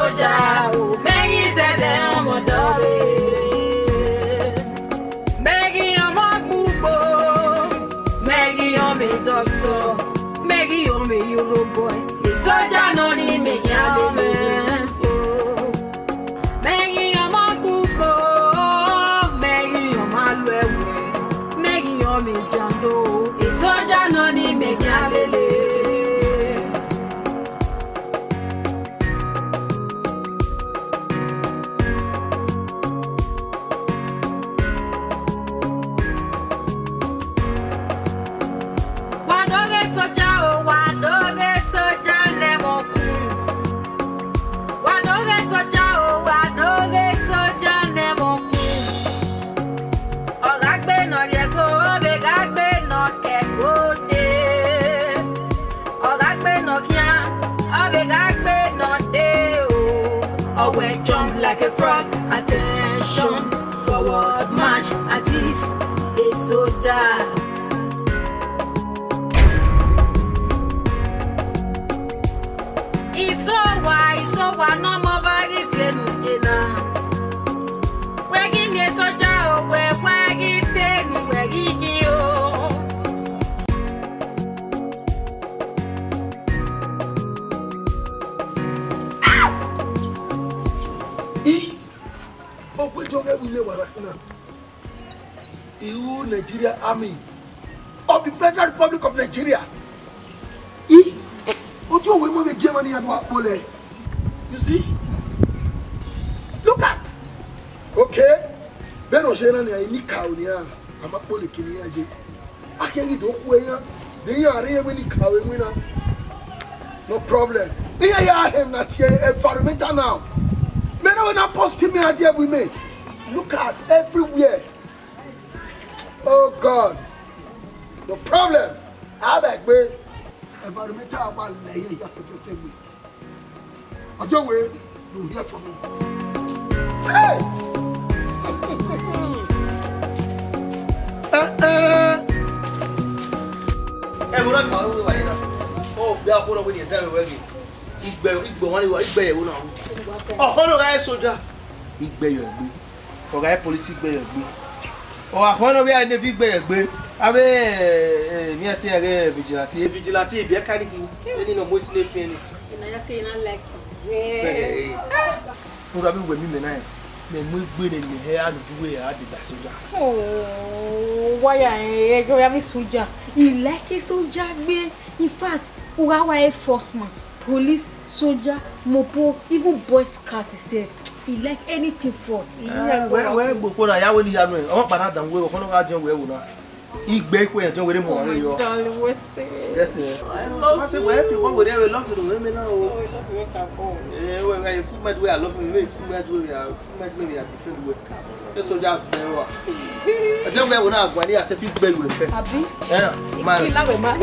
Esoja, Maggie said them on Maggie, I'm a boo. Maggie, I'm a doctor. Maggie, I'm a Euro boy. Esoja, no need me, Maggie, I'm a boo. Maggie, I'm a lawyer. Maggie, I'm a jando. Esoja, no need me, jump like a frog, attention, forward march, at least a soldier. ISOWA, no more variety, we're giving a soldier, we're wagging, we're giving you. Nigeria Army of the Federal Republic of Nigeria. What you will move Germany and what Pole? You see? Look at. Okay. Then Oceania in Nicaunia. I'm a Polikinia. I can eat up they are here when you cow winner. No problem. Here I am not here environmental now. Men are not posting me idea with me. Look at everywhere. Oh God. No problem. I like way. Environmental about lay here for me. On your way, you'll hear from me. Hey! Hey, what are you doing? Oh, they are going to win the way. Oh, ISOWA. Igbe ọ̀gá police igbe o akono we ane fi gbe abe mi ati ere vigilante bi e carry ki eni no mostly pin na ya say na like we rabi we mi me na me mu gbe ni he anu duwe ya de da soja oh why I go ya mi soja he like a soja gbe in fact urawa Air Force man police soldier mopo even boy scout itself he like anything force where gbogbo na yawo ni yanu e won pada dan we o kono ga jan we wo na igbe ko yan jan we mo re yo darling we say yes I say we if you come go there we love you me now o we full mad way I love you we full mad way we are different way e soldier be wa e jan we wo na agwa ni ase fi gbe we fe abi man ki lawe ma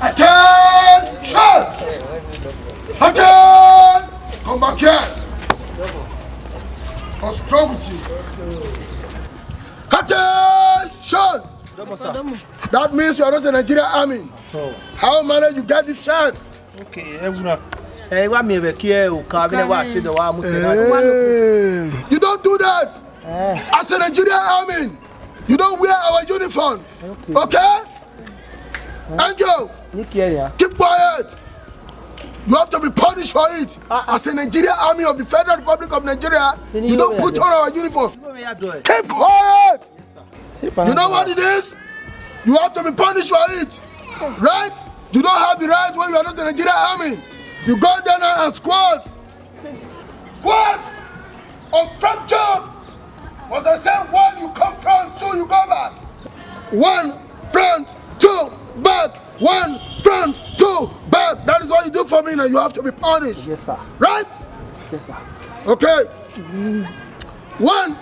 Attention! Attention! Come back here. What's wrong with you? Attention! That means you are not the Nigerian Army. How managed you get this chance? Okay, you don't do that. As a Nigerian Army, you don't wear our uniform. Okay? Angel, keep quiet. You have to be punished for it. As a Nigerian Army of the Federal Republic of Nigeria, you don't put on our uniform. Keep quiet. You know what it is? You have to be punished for it. Right? You don't have the right when you are not the Nigerian Army. You go down and squat. Squat! On front jump! Was I say one, you come front, two, you go back. One, front, two, back. One, front, two, back. That is what you do for me now. You have to be punished. Yes, sir. Right? Yes, sir. Okay. 1,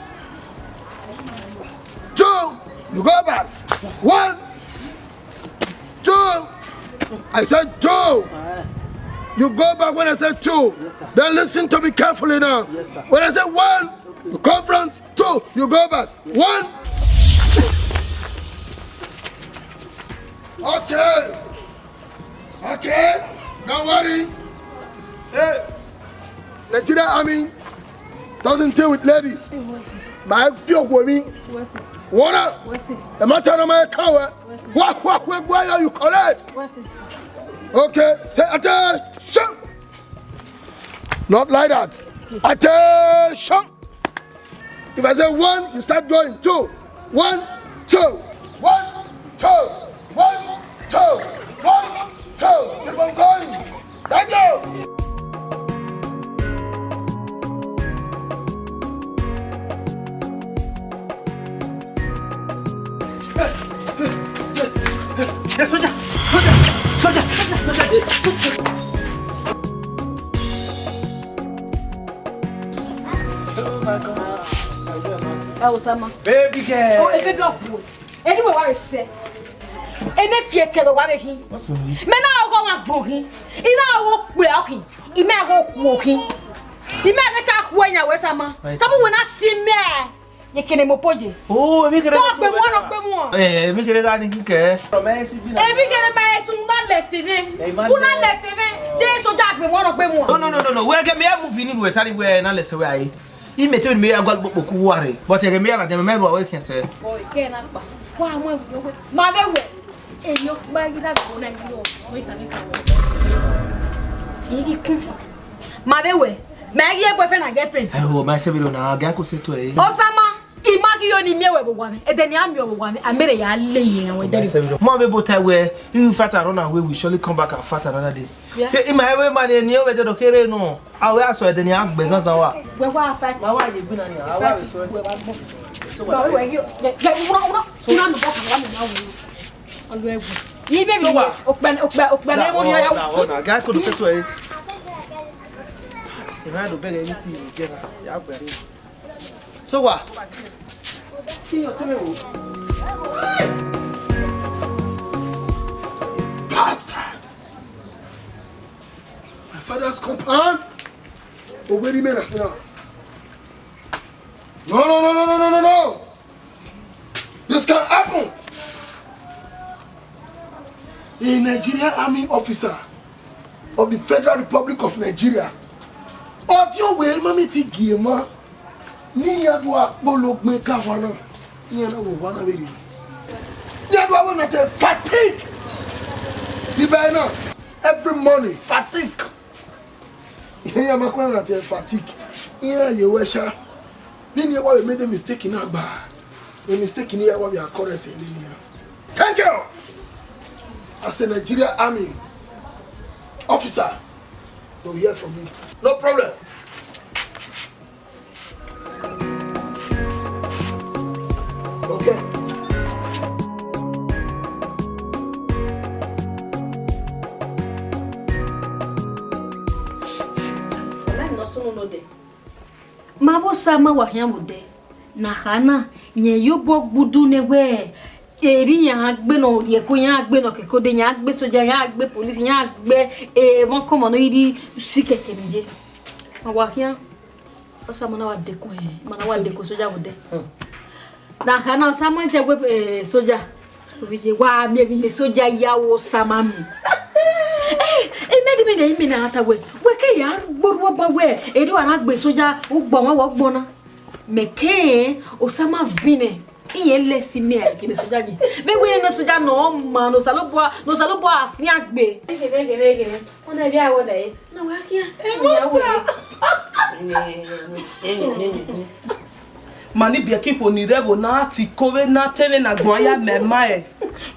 2, you go back. 1, 2, I said 2. You go back when I say 2. Yes, sir. Then listen to me carefully now. Yes, sir. When I say 1, you conference. 2, you go back. 1. Okay. Okay. Don't worry. Hey, Nigeria Army doesn't deal with ladies. My feel with me. What up? The matter of my tower. Why are you correct? Okay. Say attention. Not like that. Attention. If I say 1, you start going. 2. 1, 2. 1, 2. 1, 2. 1, 2. Keep on going. Thank you. Yes, soldier. Oh my God. Osama. Baby girl. Oh, baby of wood. Anyway, what I say? Any theater of what he. What's wrong? Men are going to go him. In our walking. In my walk walking. In my attack when I was Sama. Someone will not see me. You can emoji. Oh, make it Don't be one of them one. Eh, make it a thing. Every get my son not left him. Who not left him? They so dark be one of them one. No. Where get me a movie in with Tally where not less away. He may tell me I got book worry, but I can remember what I can say. Boy, can't up. Why won't you? My way. And your bag that one and you. Wait a minute. My way. Maggie, a boyfriend and girlfriend. Oh, my Savile now, Gaku said to it. Osama, imagine only me over one, and then I'm your one. I made a laying with them. Mommy, but I wear you fat around away, we surely come back and fat another day. In my way, money, and you were okay, no. I will ask her the young business. Where are fat? My wife, you've been on your house. So, where you get one of if I don't beg anything, you so what? Bastard! My father's compound? Oh, wait a minute, No. This can't happen. A Nigerian Army officer of the Federal Republic of Nigeria. Ọtí way, mami ti gìmọ̀ ní yàdùá gbólógbé káfọ́nà ní ẹ̀nà wò wọ́n náà bẹ̀rẹ̀. Ní yàdùá wọ́n náà tẹ fatigue. Bíbá iná every morning fatigue. Ìyẹn yà máa kọ́ ẹ̀nà tẹ fatigue. Ìyẹn àyẹ̀wò ẹ̀ṣá. Bí ni ẹ wá we made a mistake náà gbà. A mistake ní yà wá we are correct ẹ̀ nínú yà. Thank you. As a Nigerian Army officer. You'll hear from me. No problem. Okay. Mabo sama wahiamude. Nahana nye yobo budu newe. Eri yan agbe no ye ko yan agbe no keko de yan agbe soja yan agbe police yan agbe won komo no iri sikeke meje wa kian o sa mo na wa dekun mana wa dekun soja wo de na kana o sa mo je gbe soja o bi je wa mi bi le soja yawo sama mi medi mi na ata we ke ya gboru ba we eri wa na agbe soja o gbo won wo gbona meke o sama vine iye lesi me akini soja ji be we na soja no ma no salobo afin agbe gege won na bi awo dai na wa kia mani bia kipo ni revo na ti kowe na tele na gbon ya mema e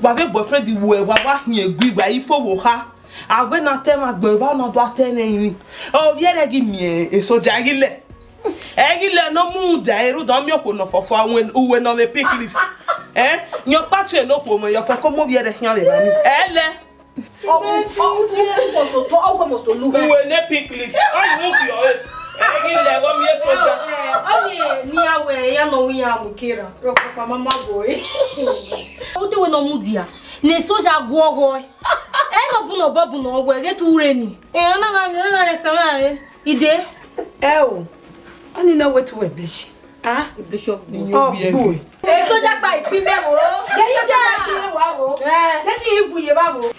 wa be boyfriend wo e wa hin egui wa ifo wo ha agbe na te ma gbon va na do atene yin o yere gi mi e soja gile egile no mu da eru do mi okwo no fofo awon uwe no le pickles nyo patu e no po mo yo fe ko mo yere hin ave ba ni ele uwe ne pickles ayi mo bi o egile go mi e soja ni awe ya no wi ya mukira roko pa mama boy o te we no mudia ne soja gwogo buno babu no we get ureni. Na sana ide. Oh. Ani na wetu we bleach. Ah? Bleach of boy. Soja pa ipibe wo. Let you ibu ye babo.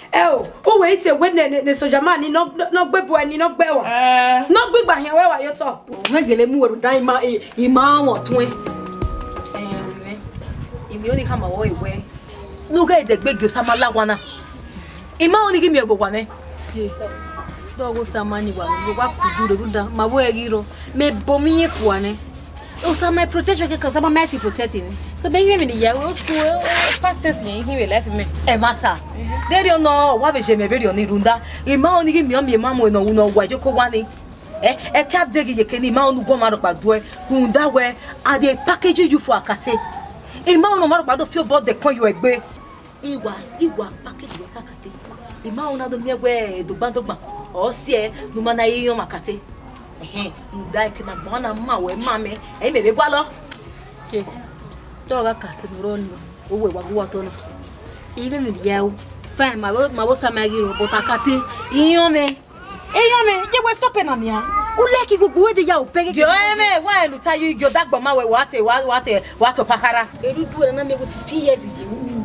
Oh, wait a when the soldier man ni no gbebo ani no gbewa. No gbigba yan we wa yo to. Megele mu wo dan ima won tun Imi oni kama wo iwe. No ga de gbege samala wana. Ima oni gi mi egbo ne. Dogo samani wa wa kudure ruda mawo egiro me bomi efuane. O sama protection ke kasama mighty protecting. So be you me ya we school pastors yin he we life me. E matter. There you know wa be je me very oni runda. Ima oni gi mi o mi ma mo no wo no wa joko wani. E ka degi ye keni ma onu go ma ro pado e runda we a dey package you for akate. Ima onu ma ro pado feel about the con you egbe. Iwa package we kakate. Ima onu do mi egbe dogban o si e nu ma na yiyan makate. Ndai kina bona ma we mame e me be gwa lo. Ke doga kate no ron o we wa gwa to no. Even me yawo fine ma bo samagiro but akate yiyan me. Je we stop na mia. O leki gugu we de ya o pege. Yo eme wa enu tayu yo dagbo ma we wa to pakara. Eru du na me with 15 years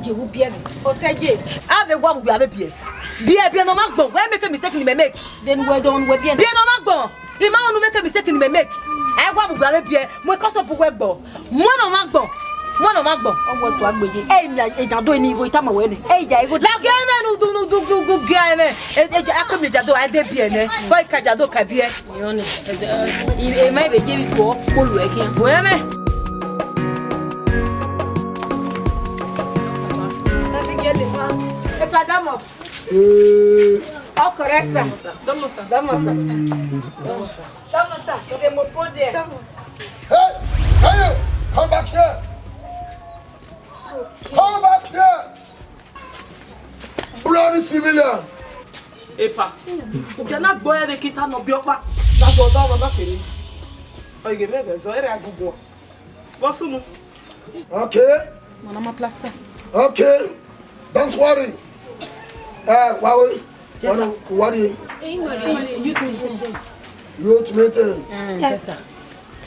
je wo bia me. O seje. Ave gwa bu ave bie. Bie no magbon. We make a mistake ni me make. Then we don we bia. Bie no magbon. Ima onu make a mistake ni me make. E gwa bu ave bie. Mo koso bu we gbo. Mo no magbon. Owo to agbeje. E jado ni go itama we ni. E ja ego. La game no do game. E ja akomi jado ade bie ne. Boy ka jado ka bie. Yo ni. E mai be je bi ko polu e kian. Wo eme. E padamo. Ocoressa. Vamos. Que mo poder. Hey, come back here. Come back here. Bloody civilian. Epa. O que na boia de kita no biopa. Na boda ba kere. Oye, me zo era gugu. Bosu nu. Okay. Mama plaster. Okay. Don't worry. Wow. What are you? Youth meeting. Yes sir.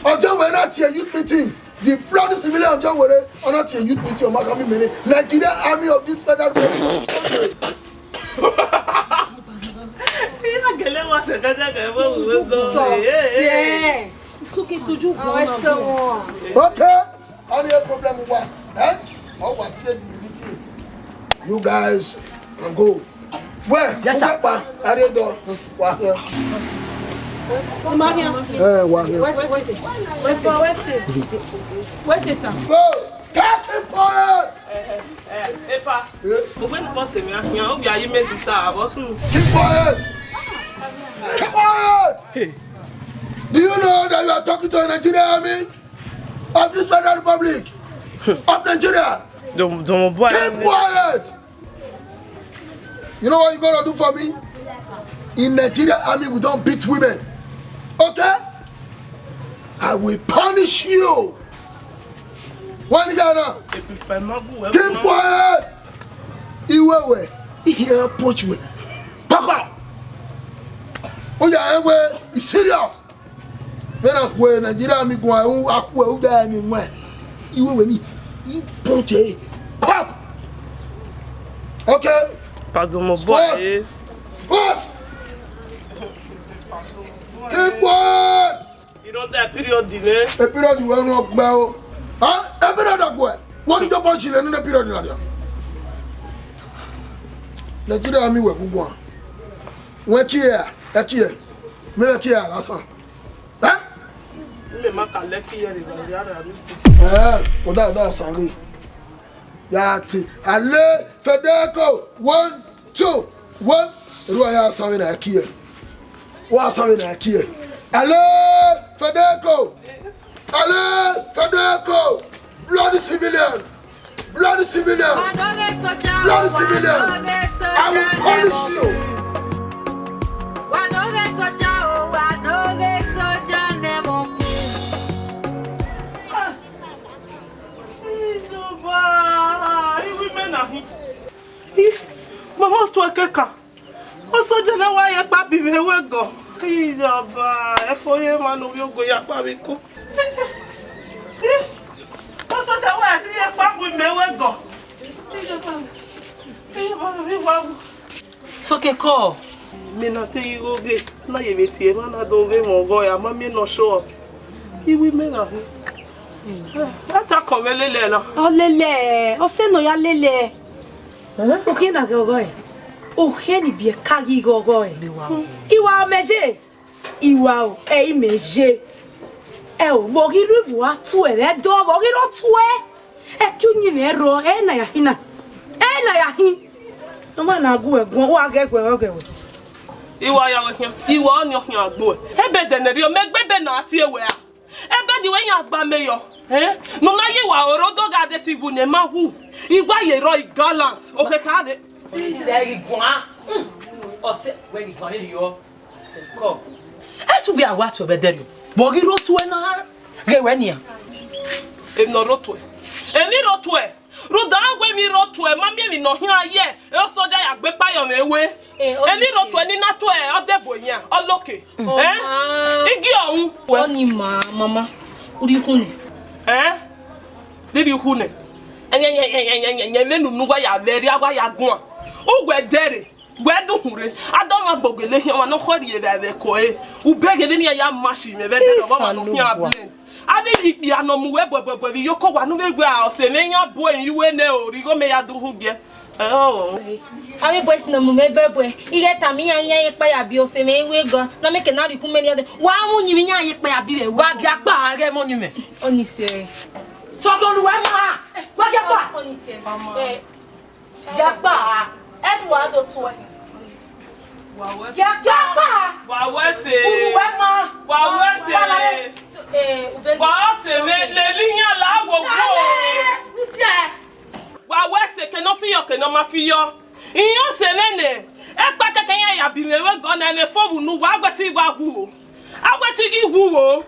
Until we're not here, youth meeting. The bloody civilian until we're not here, youth meeting. Nigeria Army of this federal government. Okay. Only a problem with what? You guys can go. Where? Yes, sir. Are you done? What here? Where's it, sir? Go! Captain Poet! Epa. O when boss me ahia, obi ayi mezi sa abosu. Keep quiet! Keep quiet! Hey. Do you know that you are talking to a Nigerian army of this Federal Republic of Nigeria? Keep quiet! You know what you're gonna do for me? In Nigeria army, we don't beat women. Okay? I will punish you. One Ghana. Keep quiet! Iwewe. Here punch you. Pack up. Oh yeah, anyway, it's serious. Then I go Nigeria army go who die anywhere. Iwewe ni. You punch it. Pack. Okay? Pardon mon boy. What? Keep quiet! You don't that period delay. A period you will not well. Huh? A period of what? What did you punch in a period? Nigeria army will go on. When here, me here, that's all. Huh? Me maka leki here That's all. Yati. Ale Fedeko. 1, 2, 1. Roya Sami na here. Wa Sami na here. Ale Fedeko. Ale Fedeko. Bloody civilian. Bloody civilian. Bloody civilian. I will punish you. Mama to keka. we go. Ijaba, efoye manu yo go ya pa mi ko. Oso ta wa ti e pa ku me we go. So ke ko. Me na te you go na ye me tie ma na do ve mo go ya ma me no show up. Iwi me na. Ata ko me lele na. O lele, o se no ya lele. O ke na go go. O he ni bi ka gi go go. Iwa meje. Iwa o e meje. E o wo gi ru wa tu e le do wo gi ro tu e. E ki unyi me ro e na ya hina. E na ya hin. No ma na gu egun o aga egwe o gewe. Iwa ya we iwa onyo hin agbo. Ebe de na ri o megbebe na ati ewe a. Ebe di we yan agba meyo. No ma ye wa orodo ga de ti bu ne ma hu. Igwa ye ro gallant. O ke ka de. Say igwa. O se we igwa ni yo. Se ko. Esu bi awa to be der yo. Bo gi ro tu e na. Ge we ni a. E no ro to e. E mi ro to e. Ruda agwe mi ro to e ma mi no hin aye. E o soja ya gbe pa yo mewe. E mi ro to e ni na to e o de boyan. O loke. Igi ohun. Oni mama. Uri kune. Did you hune? And then nuwa ya very agwa ya gwa. O gwe dere. Gwe do hure. Adoma bogele he wa no khori e be ko e. U bege ni ya mashi me be na ba no hia blend. Abi bi ano mu we bobo bi yoko wa no be gwa o se menya boy yiwe ne o rigo me ya do hu bie. Ami boys na mu me bebe. Ile tami yan pa ya bi o se me we go. Na me ke na ri ku me ni de. Wa mu nyimi yan pa ya bi we. Wa gi apa re mo nyime. Oni se. So to lu we ma. Wa gi apa? Oni se. Gi apa? Et wa do to. Gi apa? Wa we se. Ulu we ma. Wa we se. So ube. Wa se me le linya la wo go. Wa we se ke no fi yo ke no ma fi yo. Iyan se nene. E pa keke yan ya bi me we go na ne fo nu wa gwati gwa gu. Agwati gi hu o.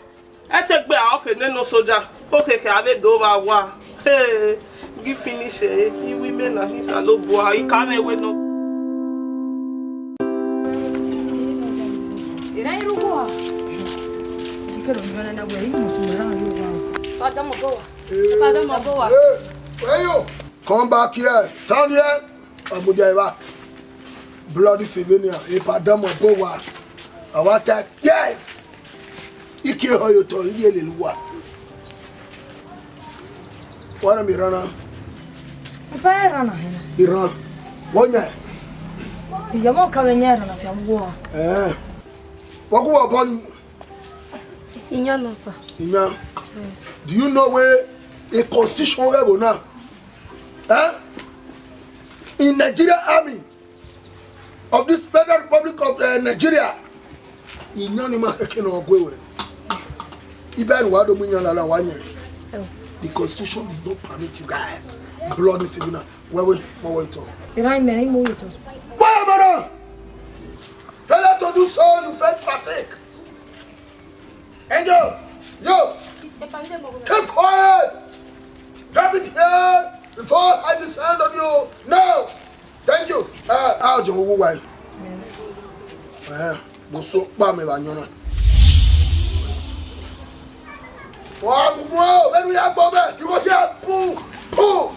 E te gbe a o ke ne no soja. O ke ke ave do ba wa. Hey, gi finish e. Ki women na his alo bo ha. I ka me we no. Era irugo. Sikero ngana na we mo sumara yo. Pada mo go. Pada mo go. Where you? Come back here. Stand here. Amudiaiva. Bloody civilian. Ipadamo Bowa. I want that. Yeah. Iki hoyo to ile leluwa. Wana mirana. Apa era na hena? Iran. Wonya. Yamo kamenyera na fiamwa. Waku wa boni. Inya no pa. Inya. Do you know where a constitution level now? In Nigeria Army of this Federal Republic of Nigeria, the constitution did not permit you guys bloody civilian. Wait, failure to do so, you first partake. Angel, yo, keep quiet. Drop it here before I descend on you. No, thank you. I'll just go away. So, wow, when we have Bobby, you go here, poo.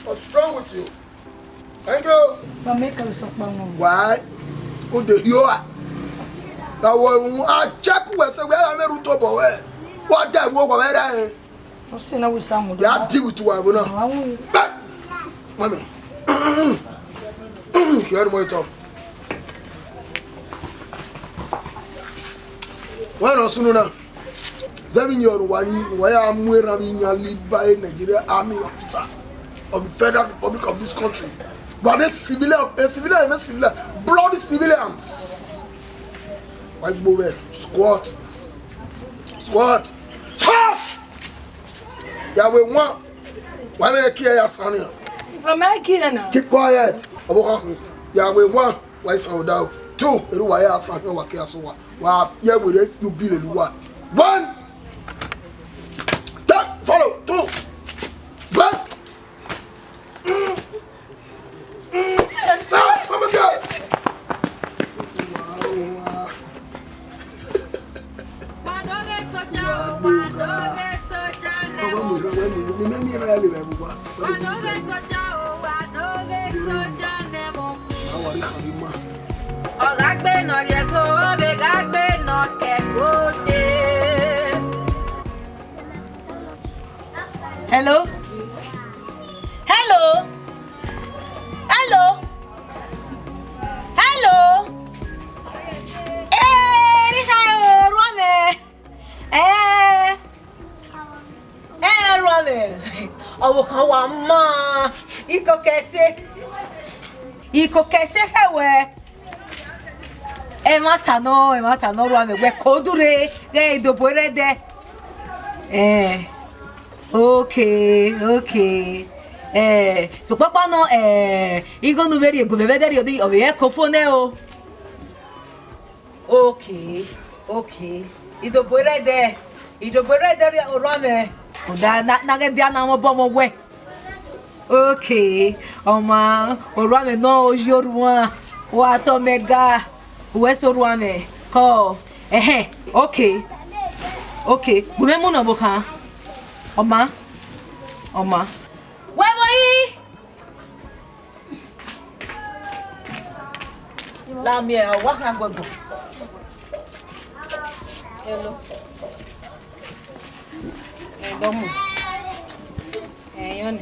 What's wrong with you? Thank you. Why? Who the you are? Now, I check where I'm a to boy. What that walk away? They are deal with you, I will know. But, mommy, you heard my talk. Why not sooner? 7 years why I'm wearing a lead by Nigeria Army officer of the Federal Republic of this country. But it's civilian, bloody civilians. White boy, squat. Stop! Yeah, we want. Why may I kill your son here? If I'm not killing now. Keep quiet. Yeah, we want. Why sound down? 2. Why are you saying what you are? Wow, yeah, we let you be the 1. Follow. 2. Back. Come again. Hello? Hello? Hello? Hello? Oh, how am I? Iko kese hewe. Emata no rame we kodure ge dobore de. Okay. So papa no igo no veri go vedere odi o ye kofone o. Okay. Idobore de rame. Oda na ge dia na mo bomo we. Okay. Oma orame no ojoruwa. Wa to mega. We so rame. Ko. Okay. Bume mu na boka. Oma. Where were you? La mia, what can go? Hello. Domu. Yoni.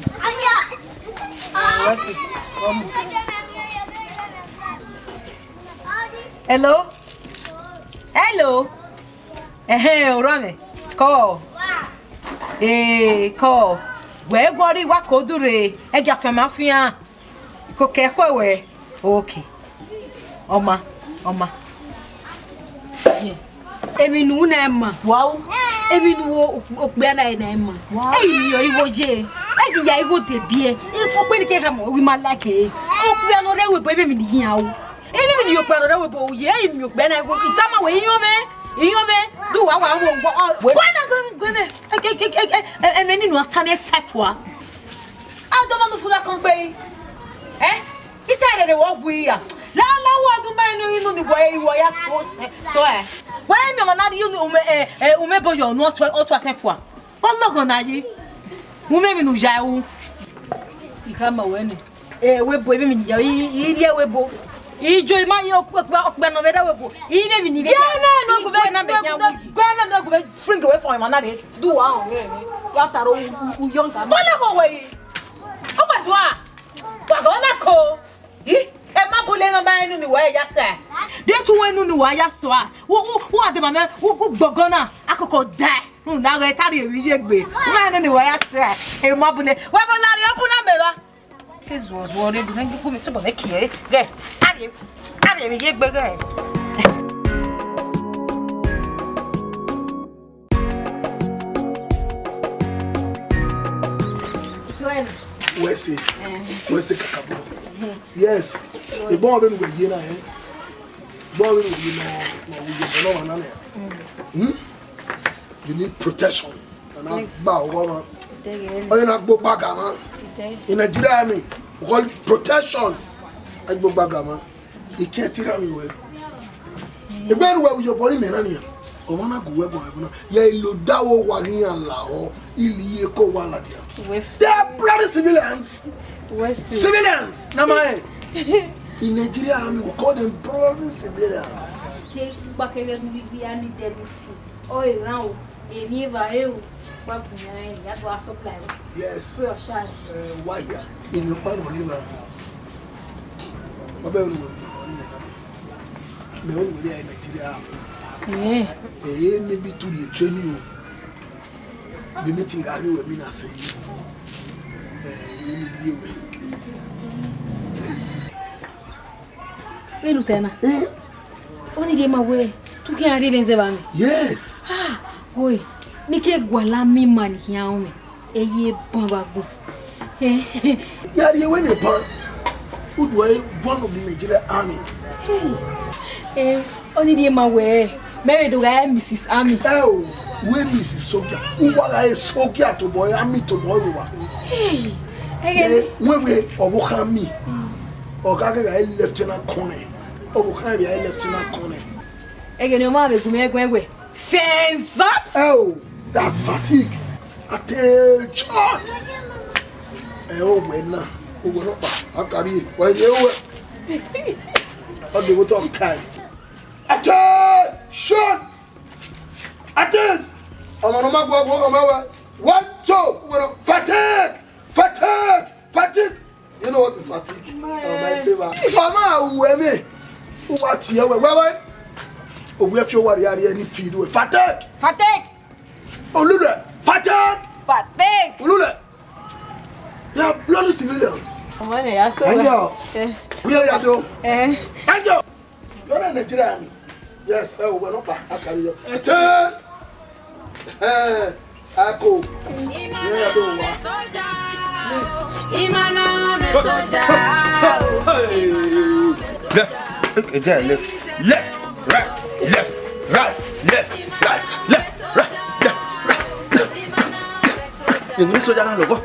What's it? Domu. Hello. Orame. Call. Call. Where worry what kodure? Eja femafia. Ko kehwewe. Okay. Oma. Emi nu na emma. Wow. Emi nu okbe na emma. Eyi yo iwo je. Egi ya iwo debie. Ifo pe ni ke ka mo wi ma like. Okbe no rewe bo emi ni yin awo. Emi ni yo pe no rewe bo ye. Eyi mi okbe na iwo itama we yin me. Do wa wo ngo. Gwena. Emi nu atane tefwa. Adoma no fula kan gbe. Isa de wo bu ya. La wo du menu inu ni wo ya so when me na you ume bojo no to asenfo a ologo na yi ume mi no jawu ikama wene webo ebe mi ni jawu iri webo ijo ma ye okpe no beda webo iri mi ni be no go be na be nya no go be bring away from him na dey do wa on we after o young am ologo we o ba so a wa go na ko ma bole no ba enu ni wa ya se de tu enu ni wa ya so a wo ade ma me wo gbogan na akoko da na re tari emi je gbe ma enu ni wa ya se ma bole wa bo lari open na me ba ke zo re bu ngi ko mi to bo me kie ge ari emi je gbe ge Where's the kakabo? Yes. The bomb we yena bomb we yena no. You need protection. And I bow woman. Oh, you not go back, man. In Nigeria, I mean, we call it protection. I go back, man. You can't tell me well. The man where with your body, man, o mana go webo ebo ya ilo dawo wari yan la o ili eko wala dia they are bloody civilians na my in Nigeria we call them bloody civilians ke bakere bi ani debiti o iran o emi va e o pa bunya ya do supply yes free of charge why ya in your pan oliver babe no me on go there in Nigeria maybe to the training the meeting I will mean I say yes we lutena oni de ma we tu ki ari benze ba mi yes oi ni ke gwala mi man hian o mi eye bon ba gbo ya de we le ban who do one of the Nigerian armies oni de ma we Mary do guy Mrs. Army. Oh, when Mrs. Sogia, who was Sogia to boy, Army to boy. Hey, again, when we or me, or Gaga Lieutenant Colonel, or Lieutenant Colonel. Again, your mother go me Fence up. Oh, that's fatigue. Attention. Oh, when now? Oh, when up? I carry it. Why do you? How do you talk time? Attention. Attention. I'm on my go. 1, 2. Fatigue. Fatigue. Fatigue. You know what is fatigue? My saver. Mama, who am I? What here? Where? Oh, we have your worry any feed with fatigue. Fatigue. Oh, Lula. Fatigue. Fatigue. Lula. They are bloody civilians. Angel. Where are you doing? Angel. You're a Nigerian. Yes, oh, we're not back. I carry you. Ako. Left, right, left, right, left, right, left, right, left, right. Những số jangan logo.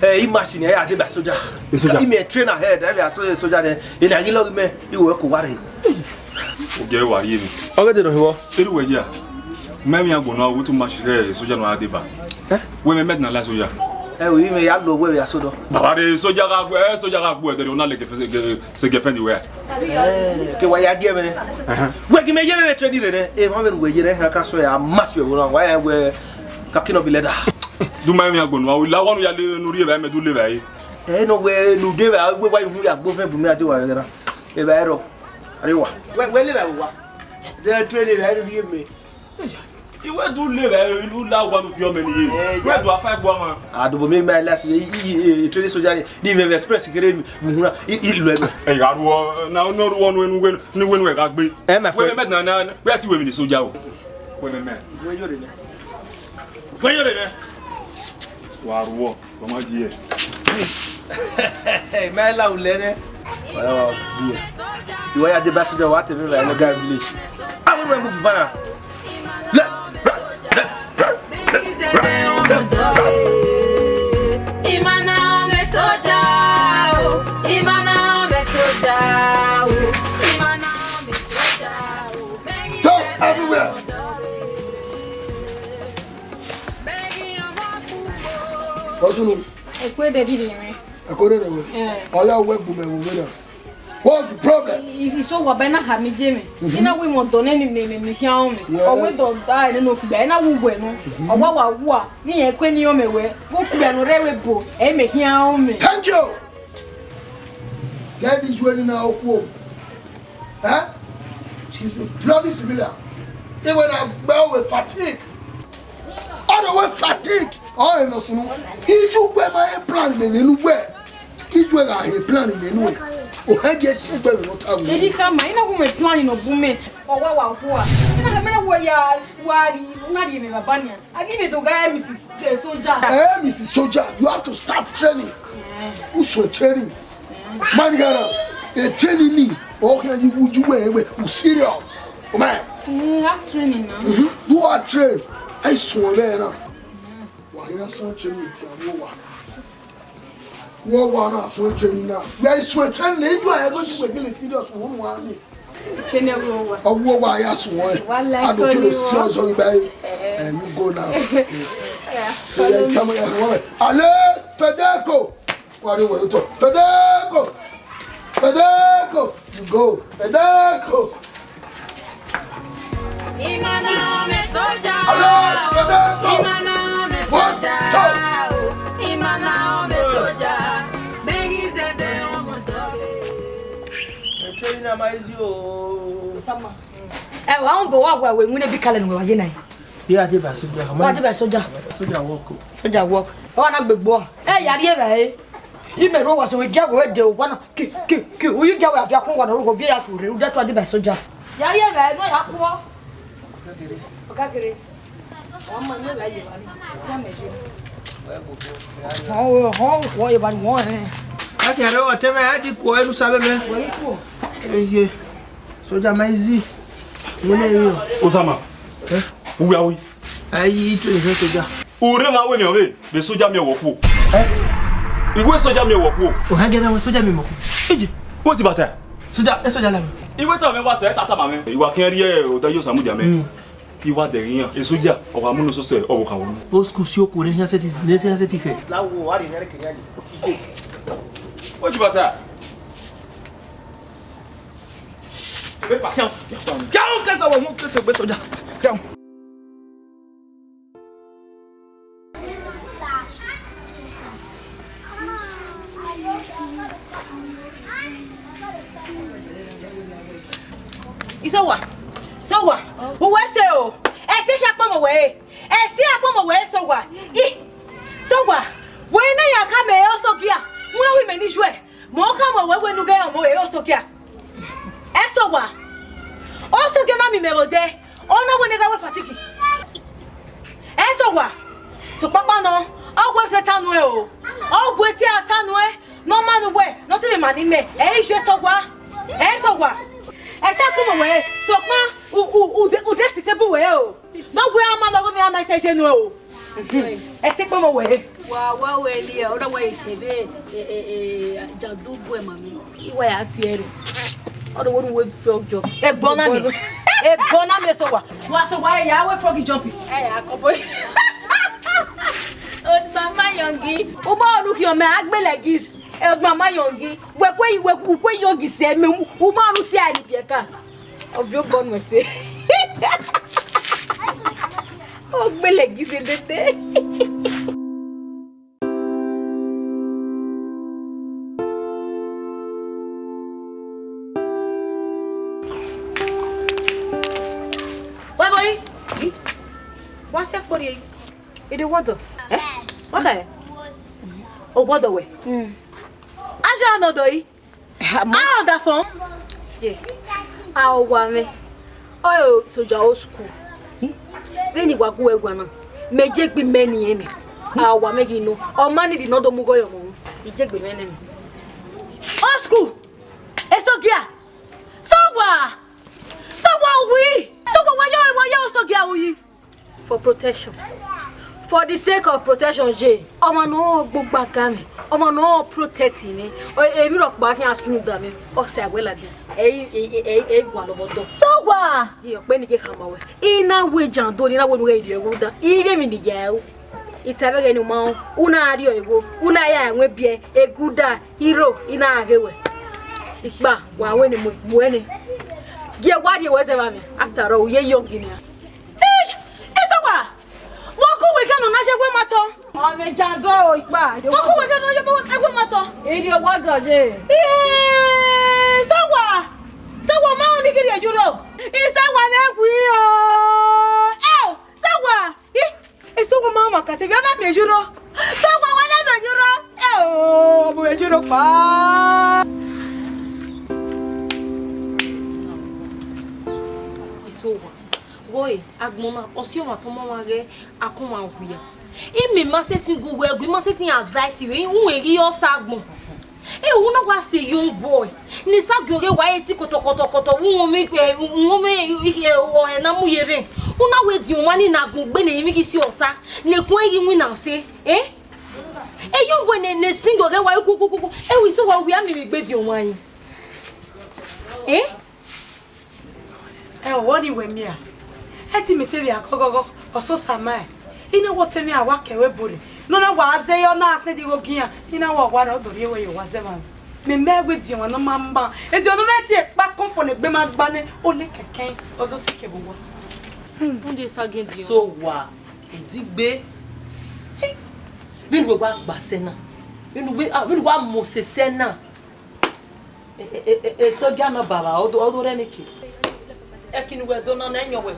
Imagine I did a soldier. You may train ahead. I saw a soldier in a yellow man. You work worry. Okay, what you already know. anyway, yeah. Maybe I'm going to much soldier no adeba. Women met na la soldier. We may have no way we are so. But the soldier go, they don't like the get anywhere. Okay, why are you giving it? We're giving me a trade. If I'm going to get a castle, I'm much why we're cooking up a letter. Do my me go no we la wonu ya le no ri e ba me do le ba yi no we no de ba we wa yu ya go fe bu me ati wa gara e ba ero ari wa we le ba wa de trade le ri ri me I we do le ba you la wa me fi o me ni yi we do afa gbo ma adubo me ma last trade soldier ni me express kere bu huna I lo e e ga ru na no ru wonu enu ni wenu e ga gbe we me na we ati we mi ni soldier o we me we yo re ne Waruo, vamos aqui. Mas lá o Lene. Olha, you are the best of the water in the village. I will remove Vanna. Everywhere. What's the problem? It's so what Bena had me, Jimmy. You know, we want to name me, always don't die, and no Bena will win. Or what, near Queen Yome, what we are rebel, and make me. Thank you. That is when in our home. Huh? She's a bloody civilian. Even a bell with fatigue. Other way fatigue. Oh, no, so he took where my plan in where he were a plan in anyway. Oh, I get to where not have any come. I know we're planning of women or what. I don't where you are, not even a banner. I give it to guy, Mrs. Soldier. Mrs. Soldier, you have to start training. Who's training? Man, you're training me. Okay, you would you wear serious? Oh, man. I'm training now. You are trained. I swear there. I saw training. What I saw training now. I swear training. You are going to be serious. One. Training. Oh, what I swear. I don't care the story by and you go now. So you come here. Ale, Federico. What do you talk? Federico. Federico. You go. Federico. Imana me soja. Ale, Federico. Imana me soja. Imana me soja. Begi zede omodo. Training na mais yo. Sama. Wa on bo wa we ngune bi kala no wa je nai. Ya de ba soja. Wa de ba soja. Soja work. Soja work. Wa na gbegbo. Yari e ba e. Imero wa so we ja go de o wa na ki o yi ja wa afia kon wa no go vi ya to re u de to de ba soja. Yari e ba no ya ko. Okakere. Wa ma ne la ye wa ni. Ya me je. Wa ye ba ni won eh. Ati ara o teme adi ko e nu sabe me. Wa yi ko. Eh. Soja maizi. Mune yo. Osama. Où are we? Ayi training soja. Ure ma we mi ore, be soja mi woku. Iwe soja mi woku. O ha gena we soja mi moko. Eje. Wo ti bata? Soja, soja la mi. Iwe ta mi wa se tata ma me. Iwa kin ri e o da yo samu dia me. Iwa de riyan. E soja o wa munu so se o wo kan wo. O school si o ko re yan se ti ke. La wo wa ri nere ke yan. Ije. Wo ti bata? Be patient. Calma, casa wa mo ke se be soja. Calma. Isowa. Sowa. Uwe se o. Esi akpa mo we. Esi akpa mo we sowa. Sowa. We na ya ka me osokia. Mo na we me ni jwe. Mo ka mo we nu ga mo e osokia. Sowa. Osokia na mi melode. Ona we ne ga we fatiki. Sowa. To papa no. Ogwe se tanu e o. Ogwe ti atanu e. No manu we. No ti me mani me. Je sowa. Sowa. Ese kuma we so pa u de site bu we o no we ama no me ama se jenu o ese kuma we wa we li o da we tebe jadu bu e mami iwa ya tiere o do wonu we frog jump e gbona me so wa ya we frog jumping ya ko boy o mama yongi o ba ru ki o me agbele gis mama yongi we kwe yongi se me u ma ru si ani pieka obvio bon we se o gbele gis dete boy what's that for you it water okay o water we aja no doi ah da fon je awa me oyo soja o school beni gwa ku egwa na meje gbe meni ene awa me gi no o mani di no do mu goyo mo ije gbe meni o school esogia sowa yo sogia wi for protection. For the sake of protection, J. Omo no gbogba ka mi. Omo no protect me. Emi ro pa kin asunu da mi. O se agwela de. Gwa lo bodo. So wa. Ji o pe ni ke kama we. Ina we jando ni na we nu re ego da. Ire mi ni je o. Itabege ni ma una ari o ego. Una ya enwe bie eguda hero ina agewe. Ipa wa we ni mu eni. Ge wa di we se ma mi. After all, ye young ni. We can na segwe mato. O me jando ipa. Foku we can no egwe mato. Iri o wado je. Sawa ma oni kiri ejuro. Sawa na egwi o. Sawa. Sawa ma ma kate bi na me ejuro. Sawa wa na me ejuro. Mo ejuro pa. Isowa. Boy, agmona, osio matoma wage akoma huya. Imi maseti gugu egwi maseti advice we unweri yo sagbon. Una wa say young boy. Ni sagore wa eti kotokotokoto unwome o na mu yere. Una we di onwani na gbogbe na yimi kisi osa. Ne kun eri wi na se. Young boy ne spring oge wa kukukuku. We so wa we am mi gbe di onwani. What do we mean? Eti metebi agogogo oso samai ina wotemi awake we bori no na waze yo na ase di gogia ina wa wa do ri we yo waze ma me megwe di won no mamba e di onu meti e pa konfo ne gbe ma gba ne o le keken odo sike bowo Nde sagen di so wa digbe bi nu gba gba se na bi nu wa mo se se na so ga na baba odo re niki e kinu we do na enyo we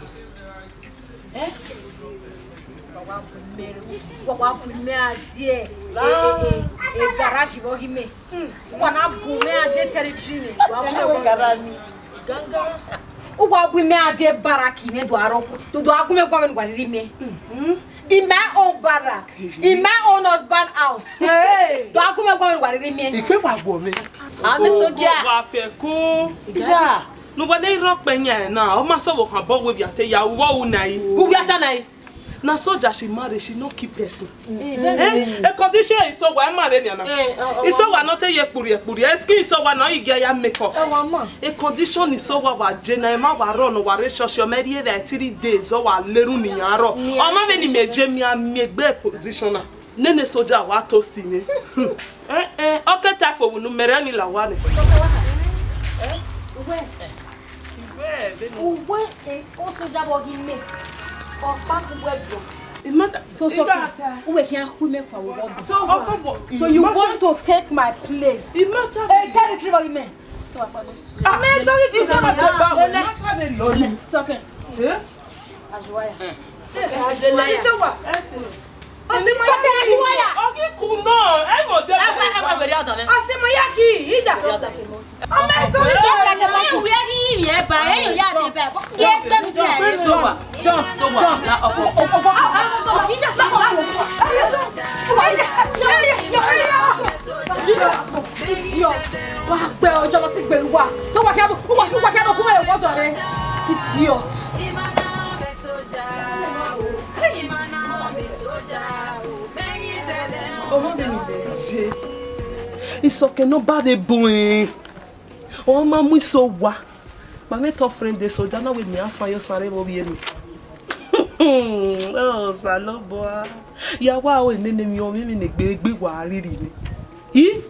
Wa bume adie garage bo hime na bume adie territory me wa garage ganga wa bume adie baraki me do aropo do agume gwa me gwariri me in my own barrack in my own husband house do agume gwa me gwariri me Ipe wa gbo me. ami so dia wa fe ko ja no ba dey rock pe yan na o ma so wo kan bo we bi ate ya wo una yi bu bi ata nai Na soldier she marry, she no keep person. A condition is so why marry na. It's so why not ye puri. Skin so why not you get ya makeup. A condition is so why jena ma wa run wa re social media there 3 days o wa leru ni yaro. O ma be ni meje mi amegbe position na. Nene soldier wa toast me. Okay time for we no mere ni la wa ni. Where also that what he make or back where so you want to take my place? Tell the truth, man. It's okay. It's okay, nobody boy. Oh, mama, so what? My mate of friend, they soldier now with me. I saw your son over here. Oh, salo boy. Ya wow, and then me on me big worry. He?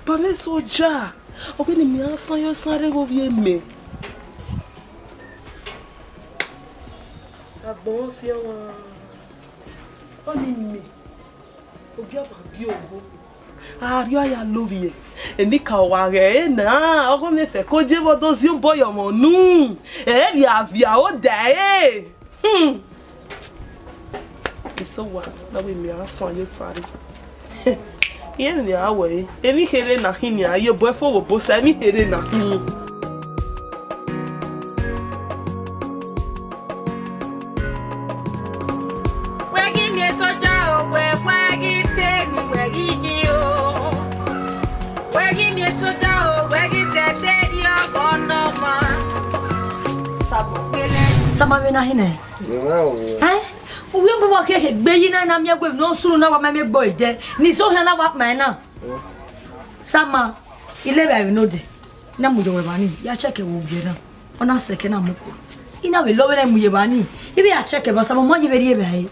But me soldier. Okay, me I saw your son over here. Me. A boss, you only me. Okay, for bio. Ario ya lovier. Eni kaware na, oko me fe ko je bodo si un boy omo nu. Via o dae. ISOWA na we me asan yo sare. Yen ni awe. Emi here na hini aye boy for wo bo sa mi here na hini. Sama we na hine. Uwe bo ke gbe yi na me gbe no suru na wa me boy de. Ni so hia na wa man na. Sama ile ba we no de. Na mu jowe bani. Ya check e wo bi na. Ona seke na muko. Ina we lowe na mu ye bani. Ibe ya check e ba sama mo ye be rie ba yi.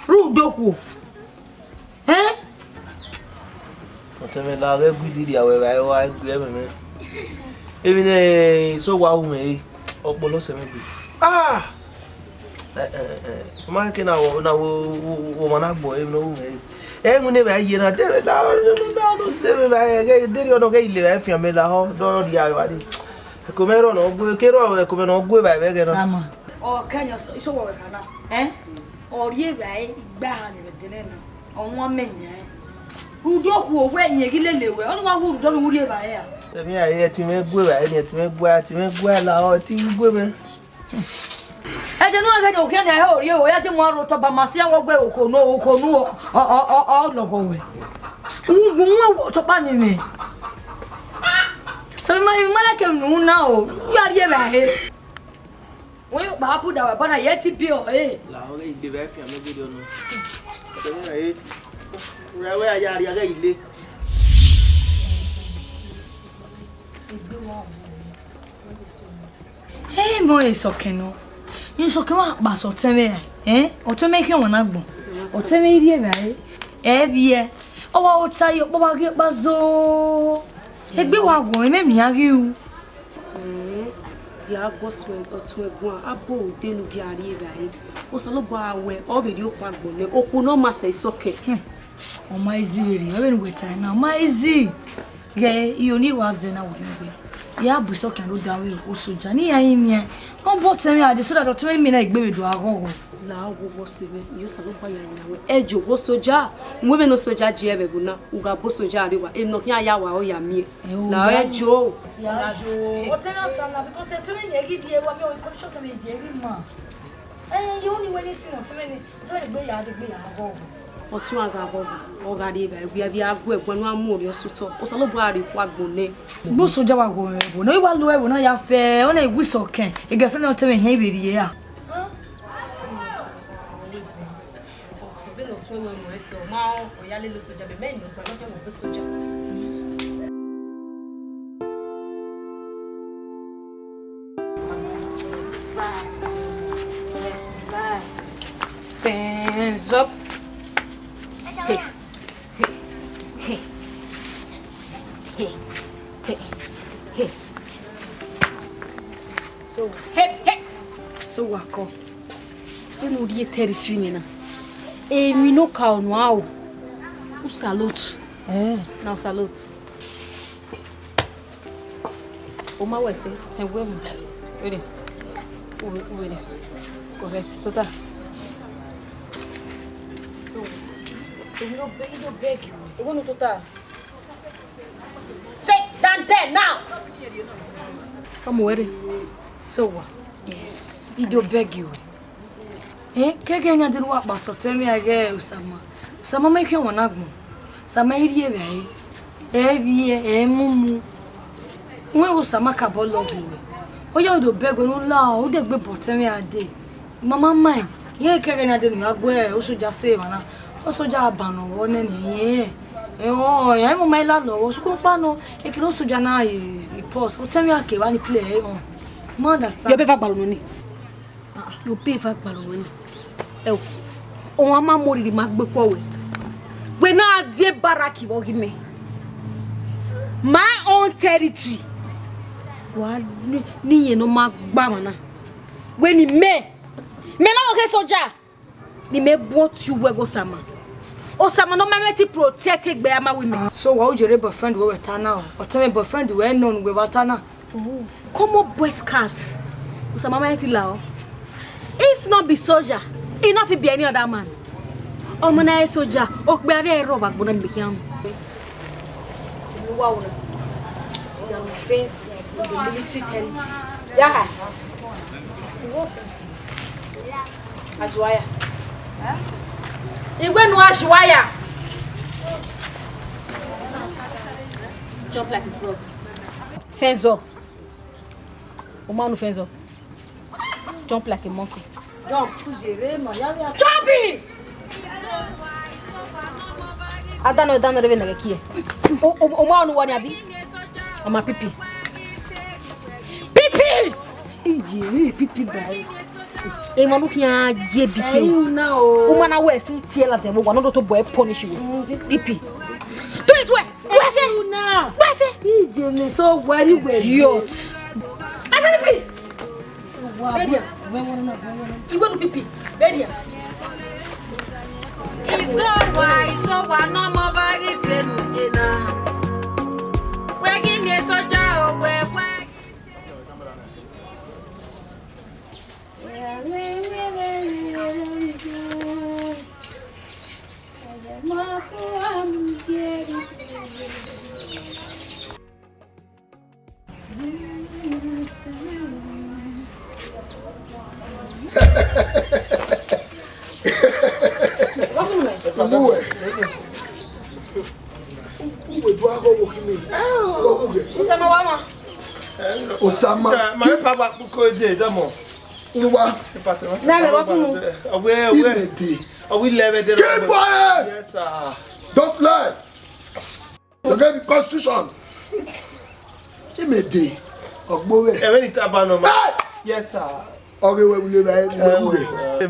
Ru doku. Oteme la re gudi dia we ba wa gbe me. Ebi ne so wa hu me. Opolo se me gbe. Ma ke na wo mana gbo e no mu ne ba ye na de la no se me ba ge de ri ono ge ile ba fi me la ho do ri ayo adi ko me ro no gbo ke ro ko me no gbo ba be ge no Sama o kan yo so wo kana o ri e ba igba ha ne be de na o won menya rudo ku owe yin gi lelewe onu wa wo rudo lu ri e ba ya temi aye ti me gbo ba ni ti me gbo la o ti gbo me eje no ga ni o kan ya o ri o ya ti mo ro to ba ma si awon gbe okonu o lo go we wo to ba ni mi so ma la ke nu na o ya ri e ba he wọ́n bá bú dàwà bọ́nà yẹ́ ti bí ọ̀ la o ge ide ba fi ame gbe onu temi aye rewe aya ri aga ile mo isokeno wa ba so teme o teme ki won na gbon o teme ri e ba bie o wa o tayo bo ba ge ba zo egbe wa gbon me mi ari u ya goswen otu egbon abo de nu bi ari e ba o so lo bo awe o be ri o pa gbon le oku no ma se isoke o ma izi weri e be nu weta na ma izi ge iyo ni wa ze na wo ngbe ya bu so kan lo dawe o soja ni yan mi won bo temi ade so that o temi mi na igbe me do agogo la wo bo se be yo sa lo pa ya yawe ejo wo soja nwe be no soja je be bu na uga bo soja ari wa eno ki aya wa o ya mi la ejo o tena tana because temi ni egi die wa mi o ko so temi die ri ma yo ni we ni ti no temi gbe ya agogo otun aga bo o ga de ba bi agu egbon nu amu ori osuto o so lo bo ari kwa gbonle bo soja wa go ebo no iwa lo ebo na ya fe o na igwi so ken e ge fe na temi hen iberi ya so ma o ya le lo soja be me no pa lo mo be soja. Fans up. Hey. Hey. Hey. Hey. Hey. So, hey. So wako. Eno die territory ni na. Mi no ka onu awo. U salute. Now salute. O ma we se, tengwe mu. Wait. Correct. Total. So, you no beg you. You want to total. Sit down there now. Come where? So what? Yes. He do beg you. Kege nya diru wa paso temi age Usama. Usama make you wana gbo. Usama iri ebe vie mumu. When Usama ka bo love you. Oya do beg no la, o de gbe botemi ade. Mama mind. Ye kege nya diru agwe o so just stay mana. O so ja abano won ne ye mo mai la lo so ko pa no e ki no so ja na e pause. O temi ake wa ni play on. Mo understand. You be fagbalo no ni. You pay fagbalo no ni. O ama mori di magbe po we. We na die baraki wo gi me. My own territory. Wa ni ye no magba mana. We ni me na okay soja. Ni me bought you we go sama. O sama no me protect egbe ama women. So what would your boyfriend we were now? Or tell me boyfriend we known we were now. Oh, come on boy scat. O sama me ti la o. If not be soldier, enough be any other man. O mo na soldier, o gbe are ro ba gbona nbe kiam. Wow. It's an offense in the military territory. Yeah. Ajuaya. Igwe no Ajuaya. Jump like a frog. Fence up. Omanu fence up. Jump like a monkey. Jump. Jumping! Adano dano reve na kia. Omanu wani abi. Oma pipi. Pipi! Iji, pipi bai. E manu kia jebi ke. O mana we si tie la te mo gwa no to boy punish you. Pipi. Do it where? Where say? Na. Where say? Iji me so very well. Idiot. Pipi. Bedia. Iwe no pipi. Bedia. Isowa no mo bagi tenu jena. We give me soja o we. What's the name? Osama. Osama. My papa ko de damo. Uwa. Na what's we level the Keep quiet. Yes sir. Don't lie. Forget the constitution. Imedi. Ogbowe. When it abano ma. Yes sir. Okay, we will live.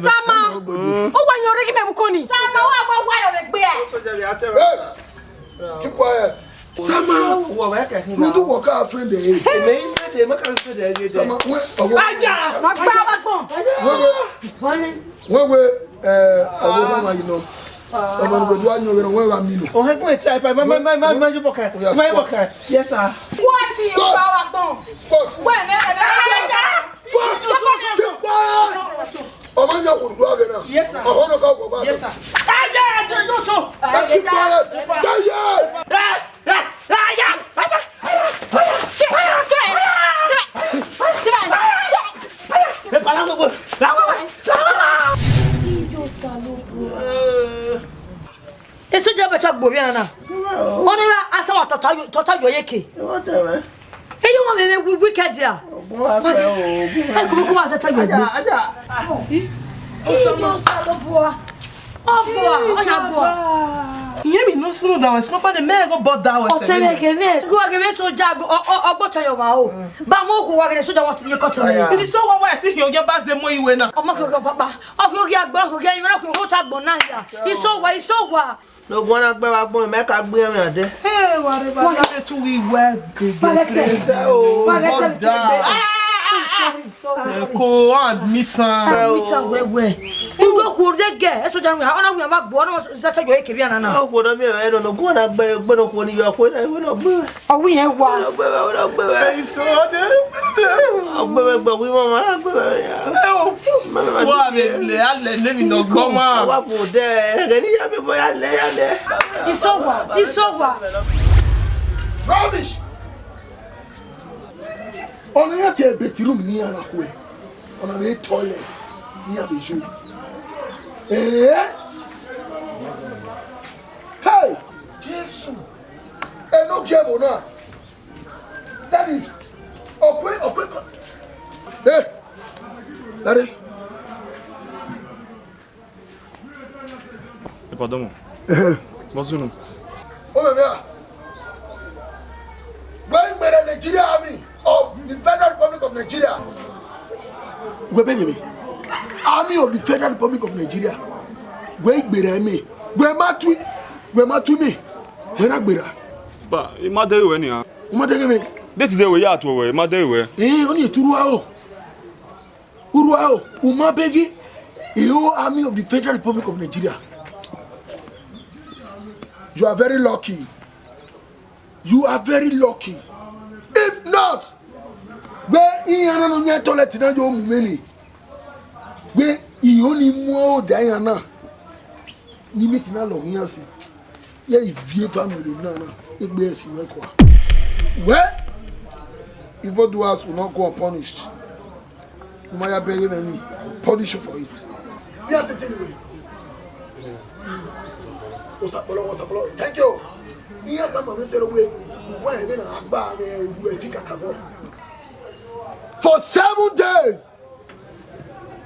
Sama. O wa yan regi me mukoni. Sama o agbo wa yo me gbe e. Keep quiet. Sama. You do work out friend dey. Me friend dey make am friend dey. Sama. Aja. Ma gba wa gbon. Wewe owo ma you know. Omo ngo do anyo we wa mi no. O he go try pa ma you boka. Ma boka. Yes sir. What you gba wa gbon? We me Omo nya wo do agena. Yes sir. Oho no ka go ba. Yes sir. Aja no so. Keep quiet. Eso je beto gbo bi na. Oni ra asawa tota yo yeke. What the You want me wicked here? I come come as a tiger. Aja. Oh, so boy. Yemi no sunu da we papa de me go bot da we. O tell me again. Go again soja go ogboto yo ma o. Ba mo ko wa again soja want to cut me. It is so what ti yo ba ze mo iwe na. O mo ko papa. O ko gi agbo ko gi yin ko ta gbon na ya. Iso wa. No go na gbe wa gbon me ka gbe mi ade. Hey, what about to we work? Ko admitan wewe. Ndo ko de ge eso jan we ona we ma bo na za ta jo e kebi ana na. O ko do mi e no go na gbe no ko ni yo ko na we no gbe. O wi en wa. Gbe. So de. O gbe we ma na gbe. Wa me le ale ne mi no go ma. Wa fo de re ni ya me bo ya le. Isowa. Rubbish. On a été bedroom ni ana ko. On a toilet ni abejo. Hey, Jesus. No give na. That is okay. Hey. Daddy. Pardon. Bonjour. Oh là. Going by the Nigeria Army of the Federal Republic of Nigeria. We Benjamin. Army of the Federal Republic of Nigeria. We gbere me. We matu me. We na gbera. Ba, e ma dey we ni ha. O ma dey me. Date dey we ya to we, ma dey we. Oni eturuwa o. Uruwa o. O ma begi. EU Army of the Federal Republic of Nigeria. You are very lucky. You are very lucky. If not, where Iana no nye toilet na yo mumeni. Where Ioni mo Diana. Ni meet na lo yansi. Ye vie family na na. Egbe esi we kwa. Where evildoers will not go unpunished. Maya beg any punish you for it. Yes, it anyway. Thank you. For 7 days,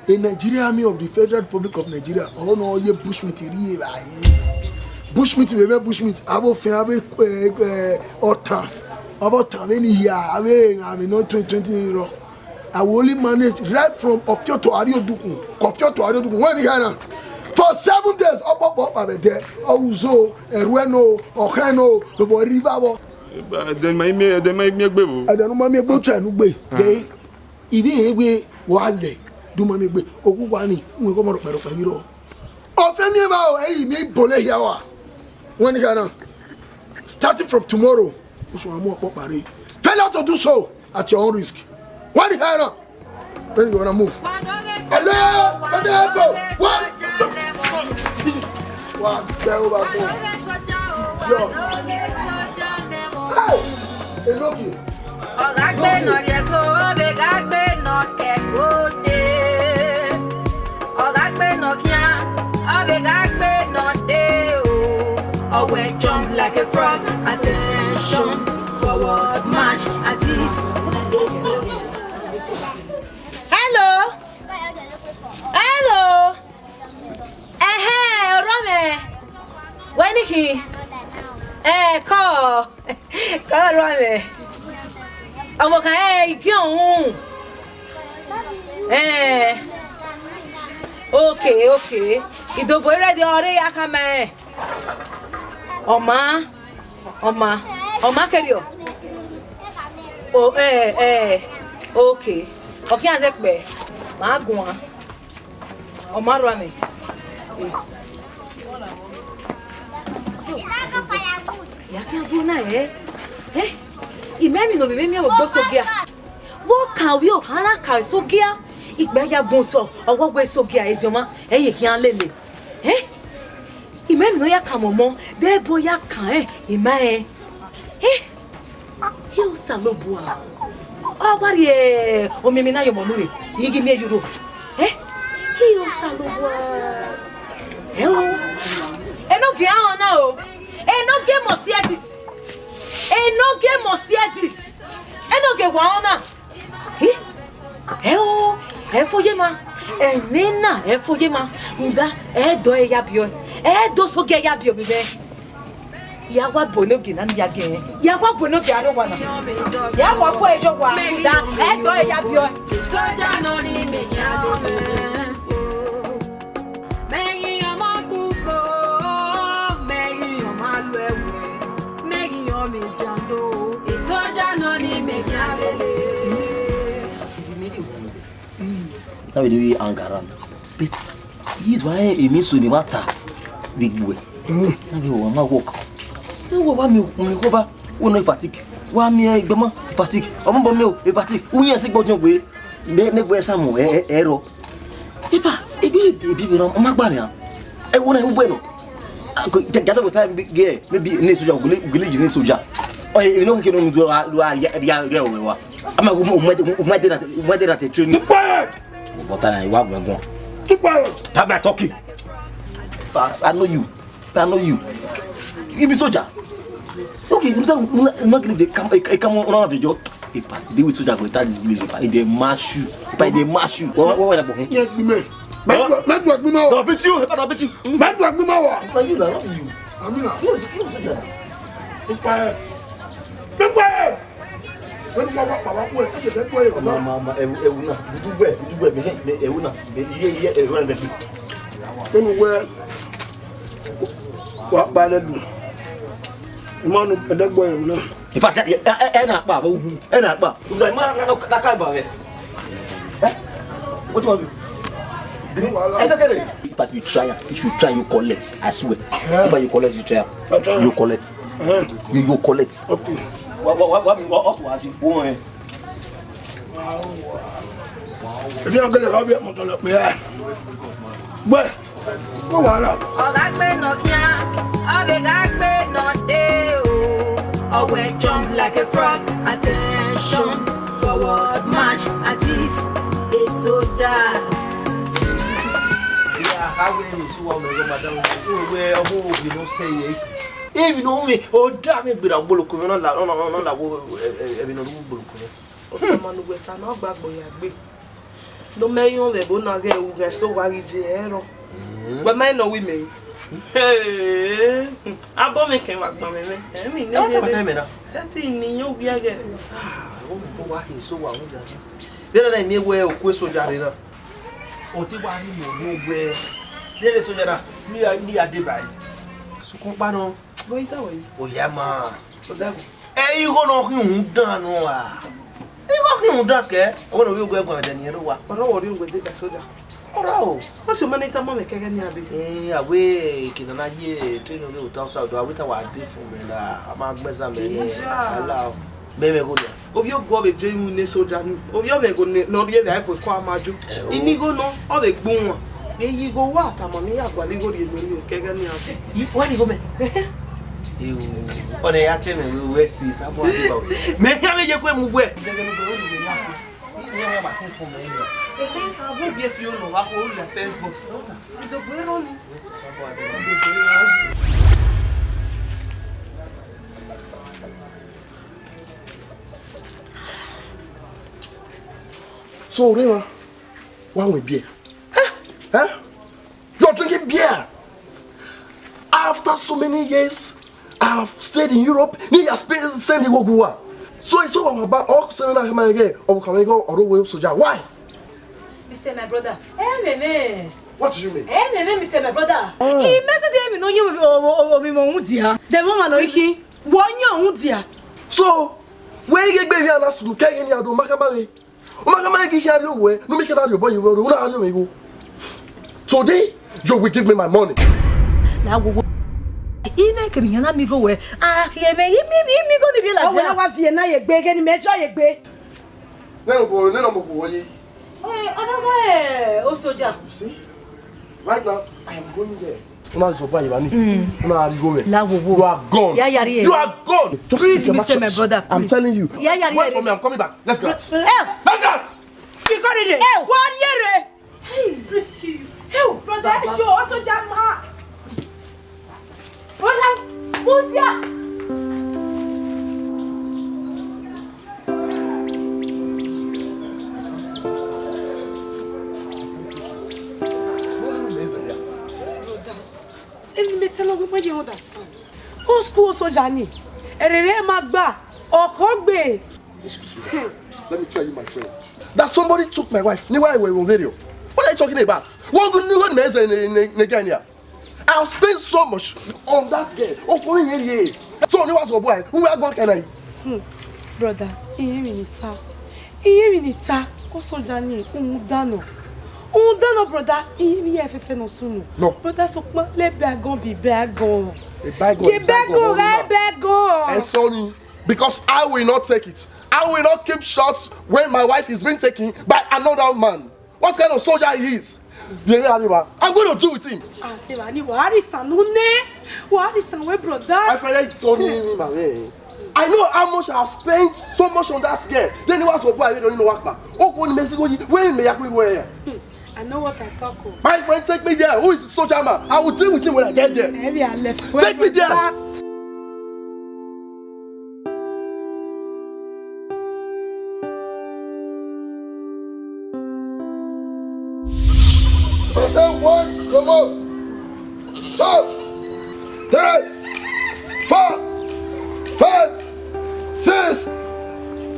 the Nigerian Army of the Federal Republic of Nigeria, oh no, you bushmeat, bushmeat, I will fin about time any year, I mean, not 20 euro. I will only manage right from Ofio to Ario when he had. For 7 days, up there. Also, Rueno, Oheno, the boy River. Then my me gbebo. I don't know me go try no gbe. Dey. Ibi egbe wale. Do mami gbe. Ogugwani, we go mo pero pero. Ofemi ba o eyi mi bole here wa. When you starting from tomorrow, so am mo pare. Failure to do so at your own risk. When you now, then you wanna move. Hello, what? What? Hey, Enoki. Ogagbe no yego, obegagbe no kekode. Ogagbe no kia, obegagbe no deo. Always jump like a frog. Attention, forward march at ease. Hello. Hello. Rome. When he? Call Rome. I'm okay. Go. Okay. You don't worry. The order I come. Oma, carry. Oh, okay. Okay, Azekbe. Magua. Oma Rame. Ya fi abuna imemi no me o gbo sogia. Wo kawe o hala kawe sogia. Igbe ya bonto owo gbe sogia ejoma eyin ki an lele. Imemi no ya kamomo de boya kan ima yo salobua. Oh, what ye? O mimi na yo monure. Yigi me yuro. Yo salobua. Enoge ana o. Enoge mo see this. Enoge mo see this. Enoge wa ona. Foye ma. Enena foye ma. unda do ya bio do so ge ya bio bebe ya wa bono ge na ya ge ya wa bono ge aro wa na ya wa po ejo wa unda do ya bio Soja no ni me nyame Megi yo ma kuko Megi yo ma lwewe Megi yo me jando Soja no ni me nyame Now we do Angaran. But he's why a miss in matter big boy. Now we will not walk. No, what me over? We no fatigue. Why me a fatigue? I'm a fatigue. We are sick about your way. Make where some error. If you don't, Magbania. I want to bueno. Get up with time, gay, maybe in this soldier. Oh, you know, he can only do I'm a training. But I want to go. Keep quiet. I'm not talking. I know you. I know you. You be soldier. Okay, you not going to come on the job. If I deal with soldier, that is village. If they mash you, what about him? Yes, me. Not what we know. Don't beat you. Not beat you. Not what we know. You love you. I mean, you soldier. Keep quiet. Keep quiet. When you walk, Mama, Euna, you do me, Euna, you run the when you wear what by the do. Man, a dead boy, if I said, and up, what was it? But you try, if you try, you collect, I swear. But you collect, you try, you collect, you collect. Okay. What was it? Boy. If you're going to have it, I'm me. But, go on up. All that way, not now. All the that way, not there. Oh, we jump like a frog. Attention, forward march. At least, it's soja. Yeah, how will you so madam? Where a hole, you don't say. If you know me, oh damn it, but I'm bullock, no, Someone with an back boy. No man, you never know who gets so worried. But men know women. Hey, I don't make him like my man. I mean, that's in your gear again. I won't go back so well. Then I may wear a question, Jarina. Or Tiwani, no way. There is so that me are divine. So, compano. Go it away. Oh, yeah, ma. Hey, you go knock him down. You go knock him. I want to go and then you know what? Or you with the soldier. Oh, what's your money? Come on, make again. Eh, away, can I hear? Train a little toss out. I will tell what I did for me. I'm a messamay. Allow. Baby, go there. Of your go with Jamie soldier. Of your leg, no, the other for Quamaju. In you go, no, all the boom. There you go, what? I'm on the Aqua, you go to Kegania. If what you go, you on a yacht, we will see someone. Make your way where I will be a few of our whole Facebook. So, Rima, one with beer. Huh? You're drinking beer. After so many years, I've stayed in Europe. You have spent sending go. So it's all about all saying that man again. Or can we go or way soldier? Why? Mr. My brother. Eh, what do you mean? Mr. My brother. He messaged me no you of the woman no he. One year. So when you get baby and ask you can you do makamari? Makamari get here your way. No make it out your boy you will not you. Today you will give me my money. Now he make an amigo way. Ah, he may me go to the like that. I want Vienna, you beg and measure your bed. No, boy. Oh, soldier. See? Right now, I am going there. You are going. You are gone. You are gone. Please, Mr. My brother. I'm telling you. Wait for me. I'm coming back. Let's go. Let's go. You got it. What year? Hey, risky. Hey, brother, Joe also jam her. Brother, who's ya? soldier ni. Erere magba. Okogbe. Let me tell you, my friend, that somebody took my wife. Niwa we on video. What are you talking about? What good news in Nigeria? I've spent so much on that girl. Oh, so you was a boy. Who are going to brother, iye minita. Ko soldier ni undano, brother. Iye efefe no sunu. No. Brother, so le bagon bi bagon. A bagon. And Sonny, because I will not take it. I will not keep shots when my wife is being taken by another man. What kind of soldier he is? I'm going to do with him. My friend, I know how much I've spent so much on that girl. Then he was a boy, I don't know what. I know what I talk about. My friend, take me there. Who is the soldier man? I will deal with him when I get there. Take me there. One, come on. 2, 3, 4, 5, 6,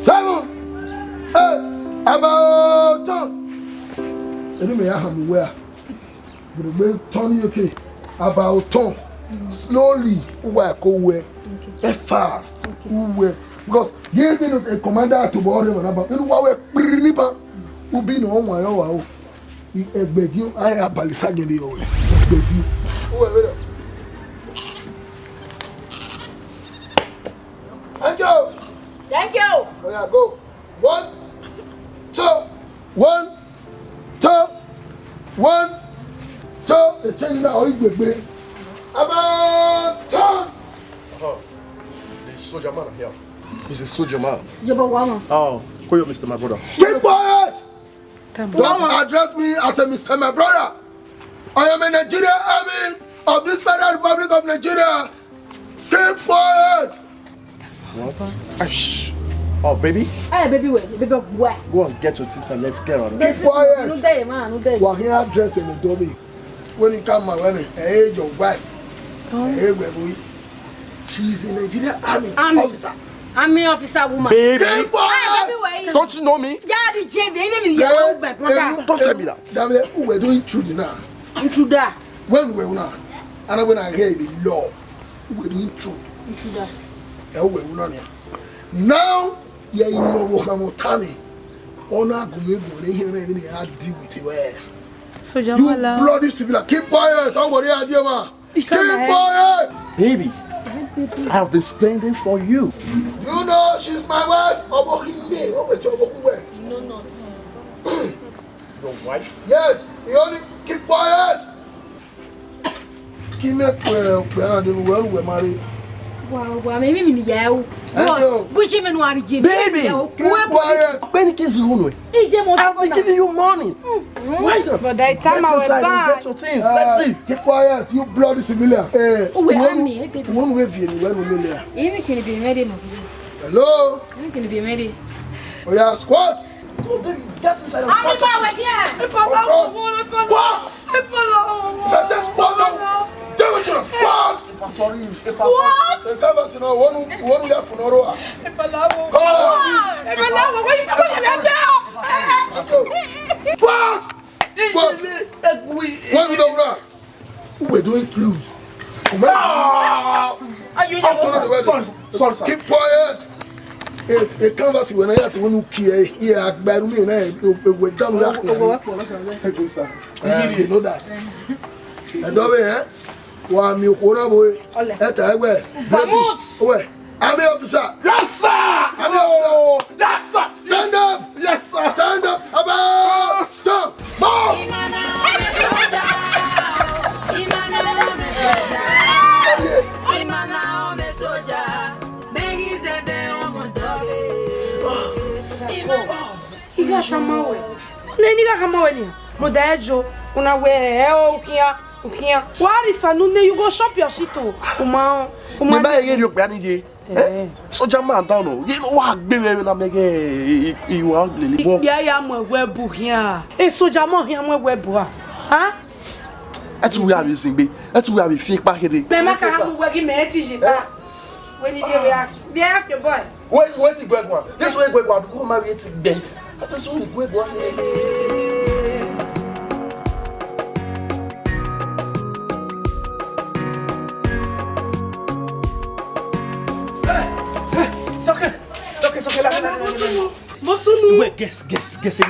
7, 8. About time. Anyway, I'm aware. But we're turning okay. About time. Slowly, work away. Fast. Because give me a commander to board him about what we're be no one. Egbedi aya balisa gele yo egbedi o we there thank you oh yeah go 1 2 1 2 1 2 the change now igbegbe about turn the soldier man here. He's a soldier man. Oh, call you Mr. my brother. Keep quiet. Don't address me as a Mr. my brother. I am a Nigerian army of this Federal Republic of Nigeria. Keep quiet. What? Shh. Oh, baby? Hey, baby, wait. Baby, what? Go and get your teeth and let's get on. Keep quiet. No day, man. No day. We're here dressing the Dobby. When you come, my money, hey, your wife. Hey, baby. She's a Nigerian army officer. Army officer woman. Baby. Keep quiet. Hey, don't you know me? Yeah, the J, baby, you're my brother. Don't tell me that. We're doing truly now. Intruder. When we're not. And when I hear the law, we're doing truth. Intruder. Now, you're in Mohamotani. Honor Gumego, they deal with you. So, you bloody civil. Keep quiet. Somebody, keep quiet. Baby. I have been spending for you. You know she's my wife. No. Your wife? Yes. You only keep quiet. Keep me we're married. Wow, maybe me yell. Which even one Jim? Baby, keep quiet. Benny kiss you. I've been giving you money. Why not? But that time I was back. Get your things. Let's leave. Keep quiet, you bloody civilian. One way even can be ready, hello? You can be ready. Oh yeah, squat. Oh, baby, get inside of the I'm squat. If I said squat, do it to the squat. Sorry, if I said no, one left for no. We're doing clues. Keep quiet. If a canvas when I have to win here, I bear me and we're done with that. You know that. And over one milk boy at I wear. Army officer. Yes, sir. Army officer. Yes, sir. Stand up. Yes, sir. Stand up. About. Stop. Move. You go shop your shit. Soldier man down. You know what? Baby, I'm making you ugly. Yeah, I'm a web here. A soldier man here, I'm a web. Huh? That's why I'm saying, that's why we fake back here. Mema ka hamu wagi me etiji ba. When you be after boy. Wait to Greg one. This way Greg one. Go marry it today. This way Greg one. It's okay. Mosunu. Wait, guess,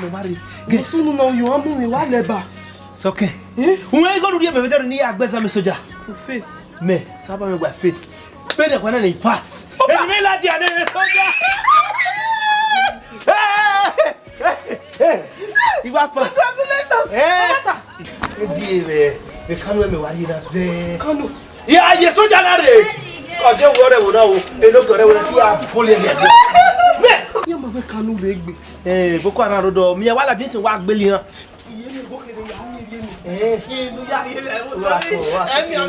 no marry. Guess. Mosunu no you want me wa leba. It's okay. Who ain't gonna do better than I guess I'm a soldier. Ofe. Me, saba me gwa fe. Pe de kwana na pass. E me la dia na soldier. You va pass. E di me kanu me wari na ze. Kanu. Ya ye soldier na re. Oje wo re wo na o. E lo gore wo ti a pole me. Me. Ya ma fe kanu be gbe. Boko Haram rodo mi wala jinsin wa gbeli han. Iye mi bo kere ya ni ile mi. Inú ya ni ile wo. Emi o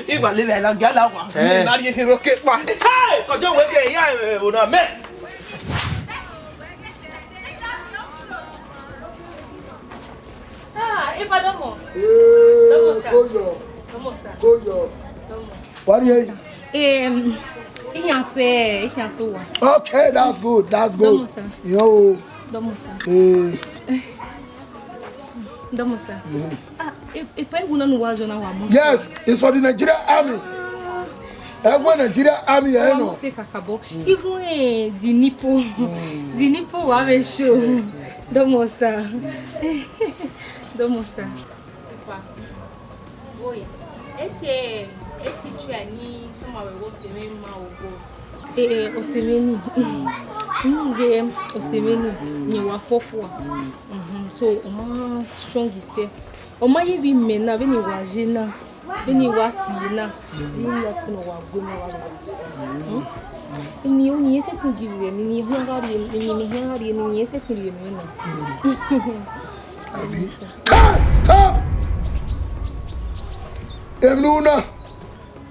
Iba le la gala wa. Ni na ye hero ke pa. Hey, ko jo we ke ya o na me. Ifa domo. Go. What are you? Okay, that's good. Yo. Yes, it's for the Nigerian Army. Everyone Nigerian Army, I know. Even the Nipo have show. Domosa. Oya. Eti twani tuma we wo seme ma ogo. Osemeni. Nge osemeni ni wa fofo. So oma strong ise. Oma ye bi mena be ni wa jena. Be ni wa si na. Ni na kuno wa go na wa si. Ni o ni ese sin give me ni ho ga ri ni ese tin ri me na. Stop! Emnuna,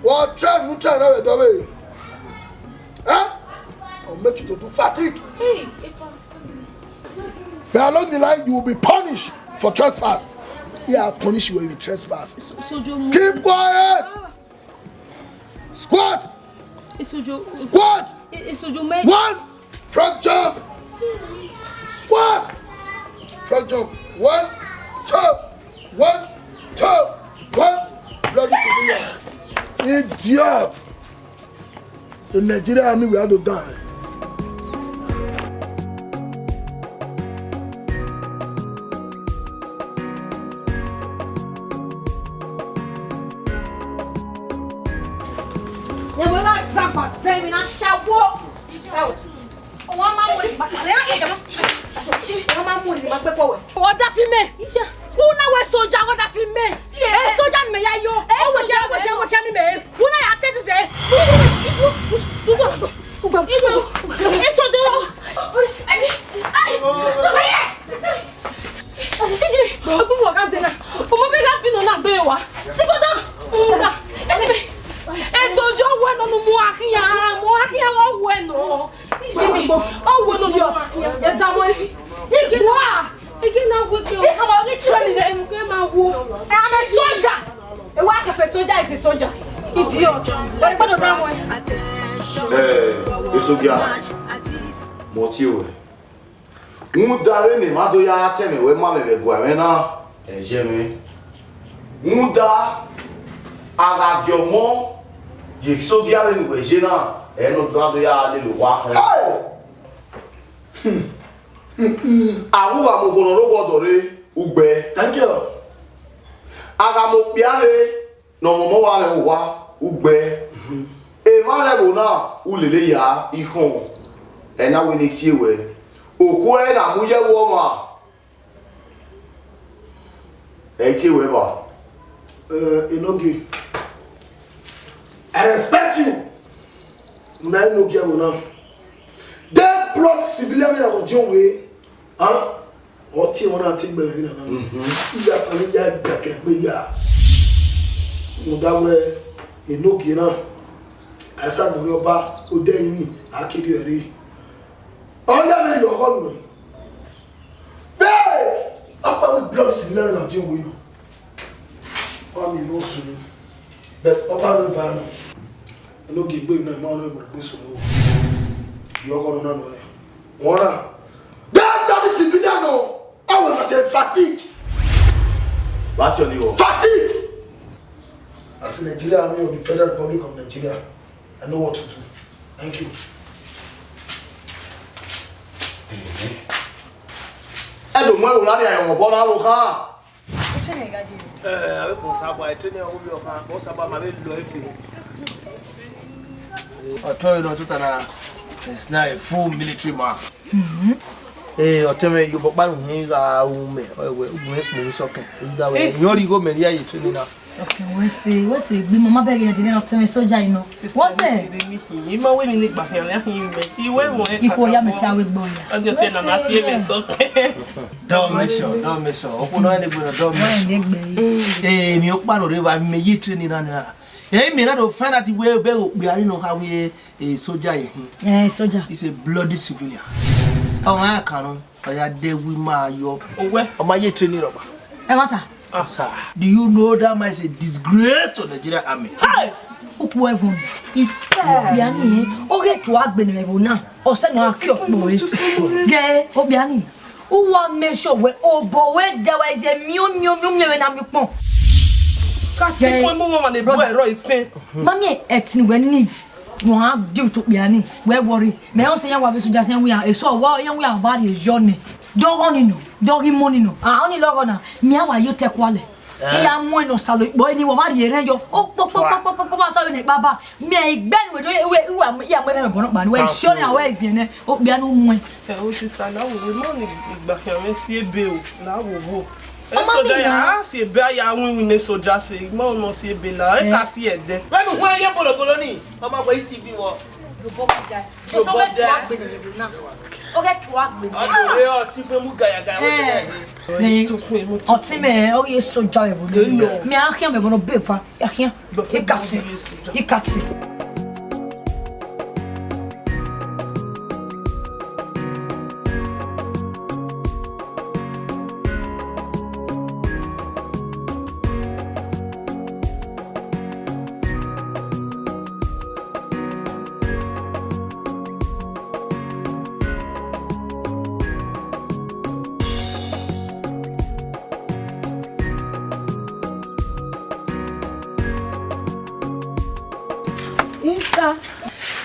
what try no way? Huh? I'll make you to do fatigue. Hey, but along the line, you will be punished for trespass. Yeah, I'll punish you when you trespass. Keep quiet! Squat! Squat! 1 front jump! Squat! Front jump. 1, 2, 1, 2, 1. Bloody civilian. Idiot! The Nigerian Army will have to die. Una we soja go da filme. Soja me ya yo. O we ya ni me. Una ya say to say. Esoja Motio Mudare ni mado ya teme we mame be gwa me na ejeme Muda agagyomo Yexogia ni we jena eno dado ya le lo wa Awuwa mo kono ro godore ugbe. Thank you. Aga mo piare no mo wa me wa ugbe. E ma le go na ulele ya ihun. E na we ni ti ewe. Oku e na mu ye wo ma. E ti ewe ba. Inogi. I respect you. Na Inogi wo na. They plot civilian in our John way. Huh? Or tea one take by him. Yes, I mean, ya back at me. Ya. No, that way, Inogi na. I said, no, ba, who dare me? I kill you. Oh, yeah, man, you're home. Hey! Up with blood civilian in our John way. Oh, me no soon. But Papa no van. No give boy no man no be so. You go no no. Wora. That is civilian no. I will not take fatigue. What's your name? Fatigue. As a Nigeria Army of the Federal Republic of Nigeria, I know what to do. Thank you. I don't know what I am about our car. I will say I train you with your car. What's about my little life? I told you to tell it's not a full military man. I tell me you bought me a woman. We soccer. You go me here. You training now. Okay, what's it? Be mama begging to not tell me soldier, you know. What's it? You might win it back here. You went You call your with boy. And you say, I'm feeling okay. Don't miss you. Don't miss you. Open on the window. Don't miss. Eh, me open on the river. Me you training on her. Eh, me not find out where we are in how we a soldier. Yeah, soldier. He's a bloody civilian. How I can? I had there with my yo. Oh, where? Oh, my you training over. Hey, what? Sir, do you know that man is a disgrace to the Nigerian army? Hey! Upu evon. Obiani, oge to agbeni mebo na. Ose no akio boy. Ge, Obiani. Who want make sure we obo we there is a mio na mi pon. Kati fo mo mama le boy ro ife. Mami etin we need. No have due to Obiani. We worry. Me on say yan wa be so just yan we are. So wa yan we are bad is journey. Don't only know. Don't money no. I only log on. Me how are you take wale? Ya mo no salo boy ni wo ma re ren yo. Oh pop so ni baba. Me igben we do we ya mo na me bono pa ni we show na we viene. O bia no mo. O sister na wo mo ni igba kan me si ebe o. Na wo. Soja ya si ebe ya win ne soja se. Mo no si ebe la. E ka si ede. When you want your bolo ni. Mama go isi bi wo. You go back. So we talk be now. Okay, to work with them. Otime, o ye soja e bo. Me ahia me bo no befa. Ahia. Ikati.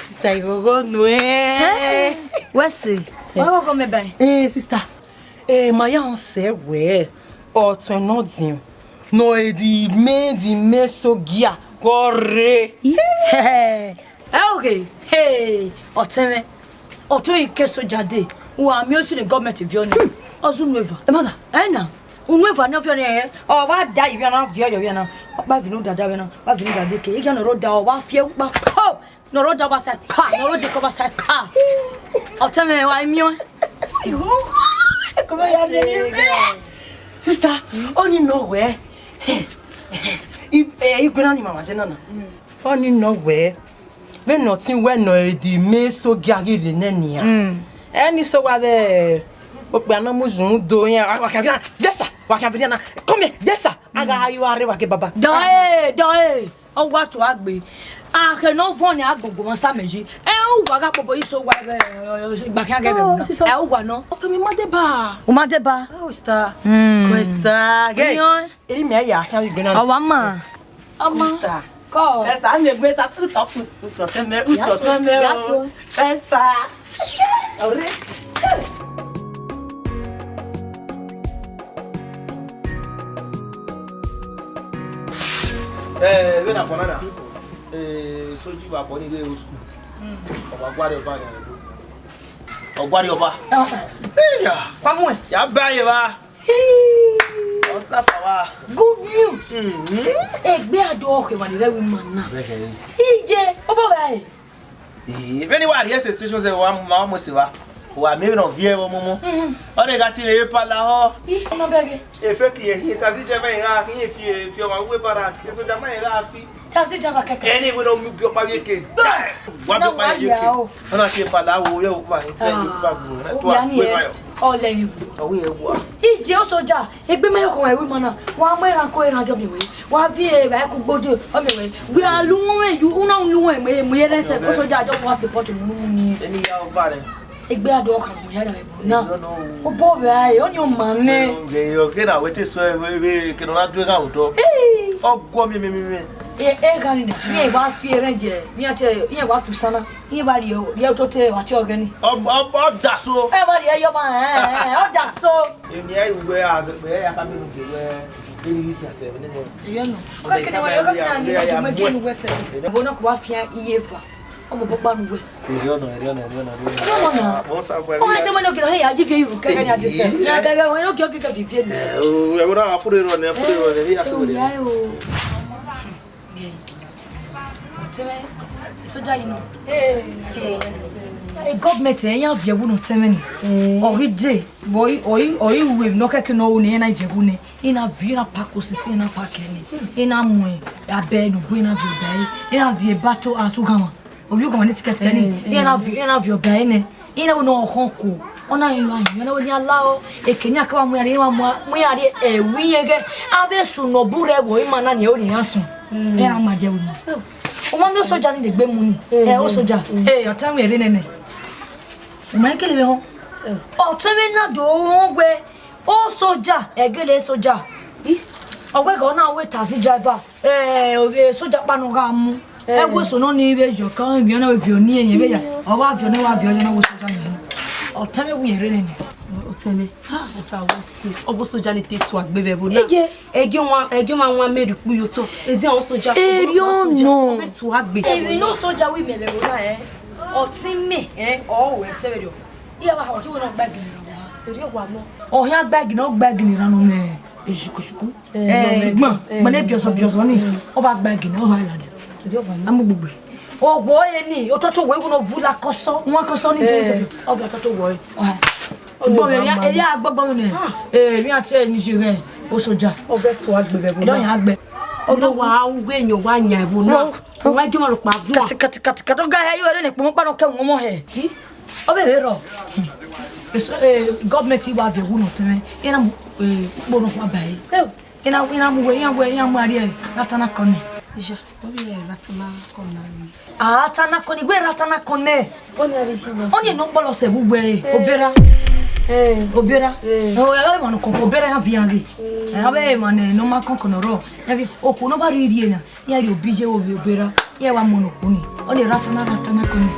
Sister, you go no eh. What's it? Why go me by? Sister. My on say where or to not dim. No di me so gia corre. Okay. Hey, Oteme. Otome ke soja de. Who am you see the government of your name? Ozunueva. Mother. Na. Unweva na of your name. Oh, what die you na of your na. Ba vinu dada we na. Ba vinu dada ke. You no road da wa fie ba. No road da ba say car. No road ko ba say car. Oteme wa mi o. Come on, sister. Only know where. You go na ni mama jena na. Only know where. When nothing when no di me so giagi le nenia. Any so wa there. Okpe na muzun do yan. Yes sir. Wa kan na. Come here. Yes sir. Aga you are wa ke baba. Doe. O wa to agbe. Ah ke no phone agbogo won sameji. O wa ga popo iso wa be gba kan ge be mo. O wa no. Sister me madeba. O madeba. Oh sister. Krista. Ge. Eri me ya how you gonna. O wa ma. Sister. Go. Esther, me go Esther to talk with me. Esther. Ore. When I banana. Soji wa boni le school. Oba gware oba na do. Ogware oba. Yeah. Kwamu. Ya ba ye ba. Good news. Egbe ado oke wa ni le woman na. Ije, obo ba e. Veni wa yes station se wa ma mo se wa. Wa me no vie wo momo. O de ga ti le pa la ho. No bege. E fe ki e ta si je be ha ki e fi o ma we para. E so ja ma e ra fi. Taxi driver keke. Any we don't move your money again. What do you do? I'm not here for that. We are all let you. Ije osoja egbe me ko ewe mo na wa mo ran ko iran jo mi we wa fi e ba ku gbodo o mi we we alu won you una lu won mo ye rense osoja jo ko to pot mu ni any ya over there egbe ado ka mo ya na o bo be ai o ni o ma ne yo ke na we te so we ke no na du ka o do o gwo mi gani ni wa fi erenje mi ate ye wa fu sana ye ba ri o ye to te wa ti ogani o da so e ba ri yo ma o da so ni ai we as we ya ka mi no ke we ni hit yourself ni yo no ko ke ni wa yo ka na ni ko me ke ni we se bo na ko wa fi iye fa o mo popa nu we yo no bon sa kwa o te mo no ke he ya ji fi yu ka ni ade se ya be ga no ke ke fi fi ni o ya na afure ro ni ya ka we Soja you know. Government ya viewu no temeni. Oride boy oyi we no keke no ne na viewu ne. Ina vie na pako sisi na pakeni. Ina mwe abe no we na vie bai. Ina vie bato asugama. Obi ko mani ticket kani. Ina vie bai ne. Ina no honko. Ona yin na we ni alao e Kenya ka mu yare mu yare e wiyege abe su no bure bo imana ne o ni asun. Ina ma je wu. O ma mi soja ni de gbe mu ni o soja o ta mi ere nene o ma kele be ho o to mi na do gbe o soja egele soja o gbe go na we taxi driver o soja panu ga mu e gbe so no ni be jo kan bi na we vi oni eyin be ya o wa vi oni na we soja ni o ta mi wu ere nene Oteme o sa wo si obo soja ni tetu agbebe bo na ege wa meru pu yo to edi awon soja o no tetu agbe e no soja we me be bo na o ti me o we se be do iya ba ho ti wo na gba gini ran eri o wa mo o ya gba gini ran no me ejikusuku gbon ne bioso ni o ba gba gini o ha ladi eri o wa na mo gbogbo o wo ni o to we no vula koso won koso ni to o fi to wo o ha Bo me eri agbogbo mi mi ati eni jire o soja o be to agbebe bo don ya agbe o do wa ngwe eyan wa nya ibo na o wa je mo ro pa gun kati do ga he yo ere ni po pa no ke won mo he o be re ro government wa vie wu no teme ina bo no pa bai ina mu we yan mu ari ratana kone ija o bi ratana kone tana kone gbe ratana kone oni no polo se bugbe obera o ya mo no ko obera ya viange ya be mo ne no ma kon ro ya bi oku no ba ri na ya ri obije obera ya wa mo no kuni oni ratana kone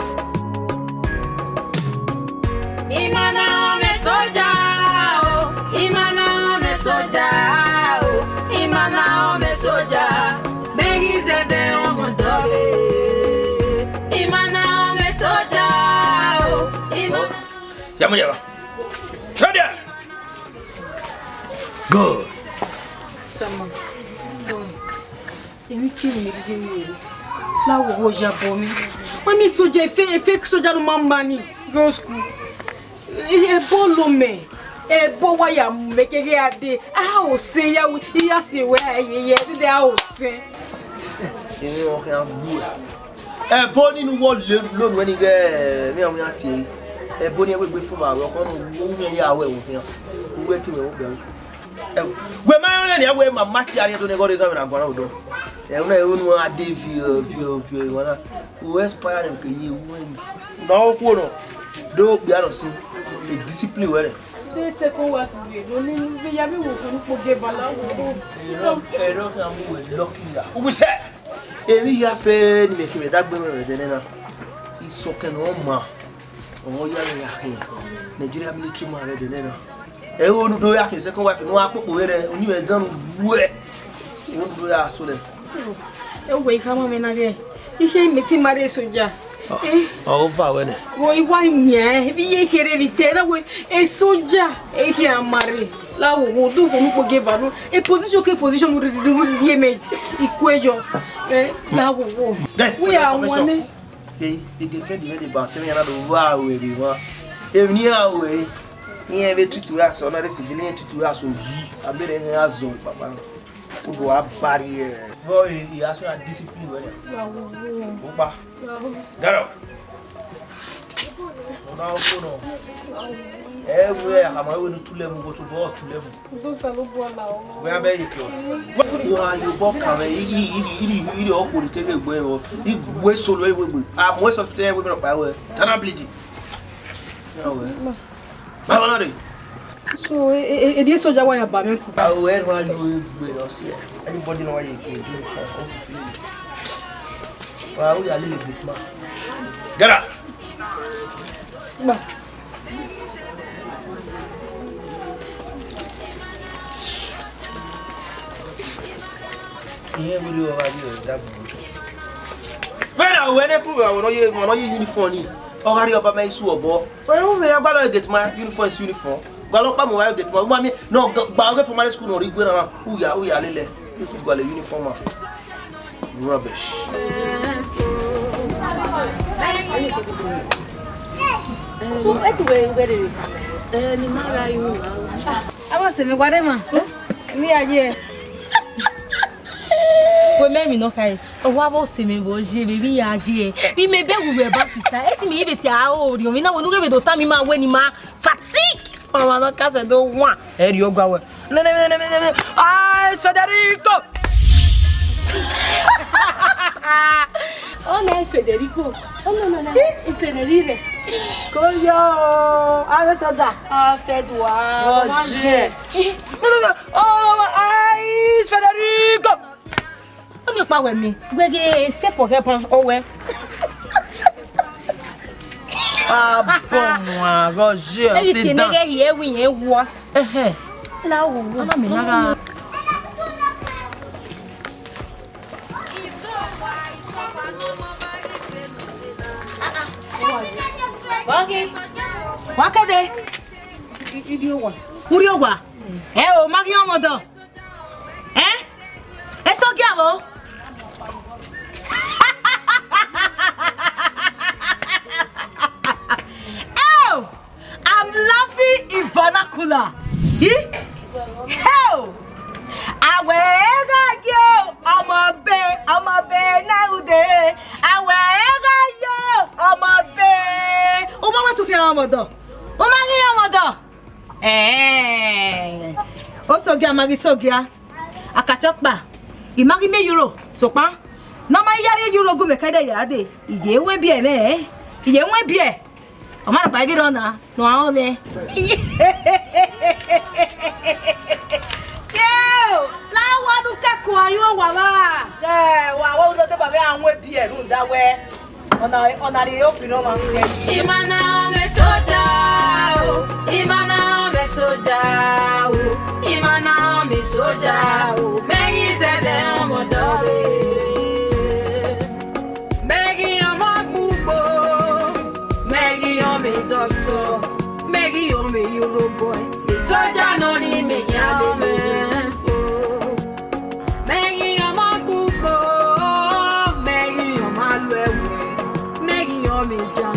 Imana me soja o imana me soja o imana me soja begi zede o modobe imana me soja o imana Yamuyaba. Study. Good. Sama. Èmi kí ni mi láwo wo jabo mi. Wọ́n mi soja fake soja no mamba ni go school. E bolo me. E bo wa ya me keke ade. A o se ya wi ya se we ayeye de a o se. Èmi o kan bu. E bo nínú wo lo nu eni ge mi o mi ati. E bo ni e gbe fún ma ro ko nu mi ya we wo fian. Wo ti we wo be. We ma yon ni we ma mati ari to ne go de ga na gbara odo. E una e nu ade vi wana. O expire dem ke yi wo ni. Na o ku no. Do bi aro sin. E discipline were. Se ko wa fi lo ni bi ya bi wo ko po ge bala wo. Ero kan mu we lucky ya. O se èmi ya fe ni me ki me dagbe me de na. Isoke no ma. O ya ni ya he. Nigeria military man de na. E wo nu do ya ke second wife no apopo were oni we gan we. E wo do ya so le. E we ka mo me na bi. Ihe mi ti mare soja. Over when wo iwa nye bi ye kere vitera wo e soja e ki amare la wo do ko nupo ge banu e position wo di image ikwejo la wo we are one e defend the ba tell me na do wa we bi wa e ni a we ni e be tutu ya so na the civilian tutu ya so yi abere he azo papa go a barrier. Boy, he has a discipline. Opa. Get up. Now, everywhere, I'm going to level, go to board to level. Where are you? You walk away. He awkward take away. He was so low. I'm most of the time with a power. Tanability. No, so it is soldier why about me. Where are you? Anybody know why you can do for? Well, we are a little bit more. Get up. Yeah, we do over here. When I fool, I will not use uniform. Or hurry up at my sewer ball. Well, we are going to get my uniform. Galop, my get my money. No, Bag from my school or regular. We are little. You got a uniform of rubbish. So, anyway, where did it come? I was saying, whatever. Me are here. We may not carry a wabble swimming was baby. We may be with our sister. It's me, it's our you know, when you give it to Tamima when you ma fatigue. Oh, I'm not cast. I don't want. Hey, you go. No, Federico. Oh, no, Federico. Oh, no, Federico. Coyo, ISOWA. Fedwa. Oh, Ice Federico. Come here, with me. We get step for help. Oh, well. Ah, bon, Roger. C'est nègre hier oui hein wa. Là où on a menaga. Wakade. Uri owa. O Marion modo. Eso giavo. I'm laughing in vernacular. Hell! I'm a bear now day. I'm a bear. Oh, what to your mother? Oh, my also, Gamma Sogia. A catchopba. You marry me euro. So, pa? No, my yard euro go make a day. You won't be an eh? You won't be a. I'm not bag it on now. No, I only. Lawa do kakwa yo wawa. Wawa do te babe anwe bie ru da we. Ona the open no man. Imana me soja. Imana me soja. Imana me soja. Me is a dem odobe. Doctor, Maggie, you me Euro boy. Soldier no need me, Maggie, you're my Google, Maggie, you're my Maggie, you're me, John.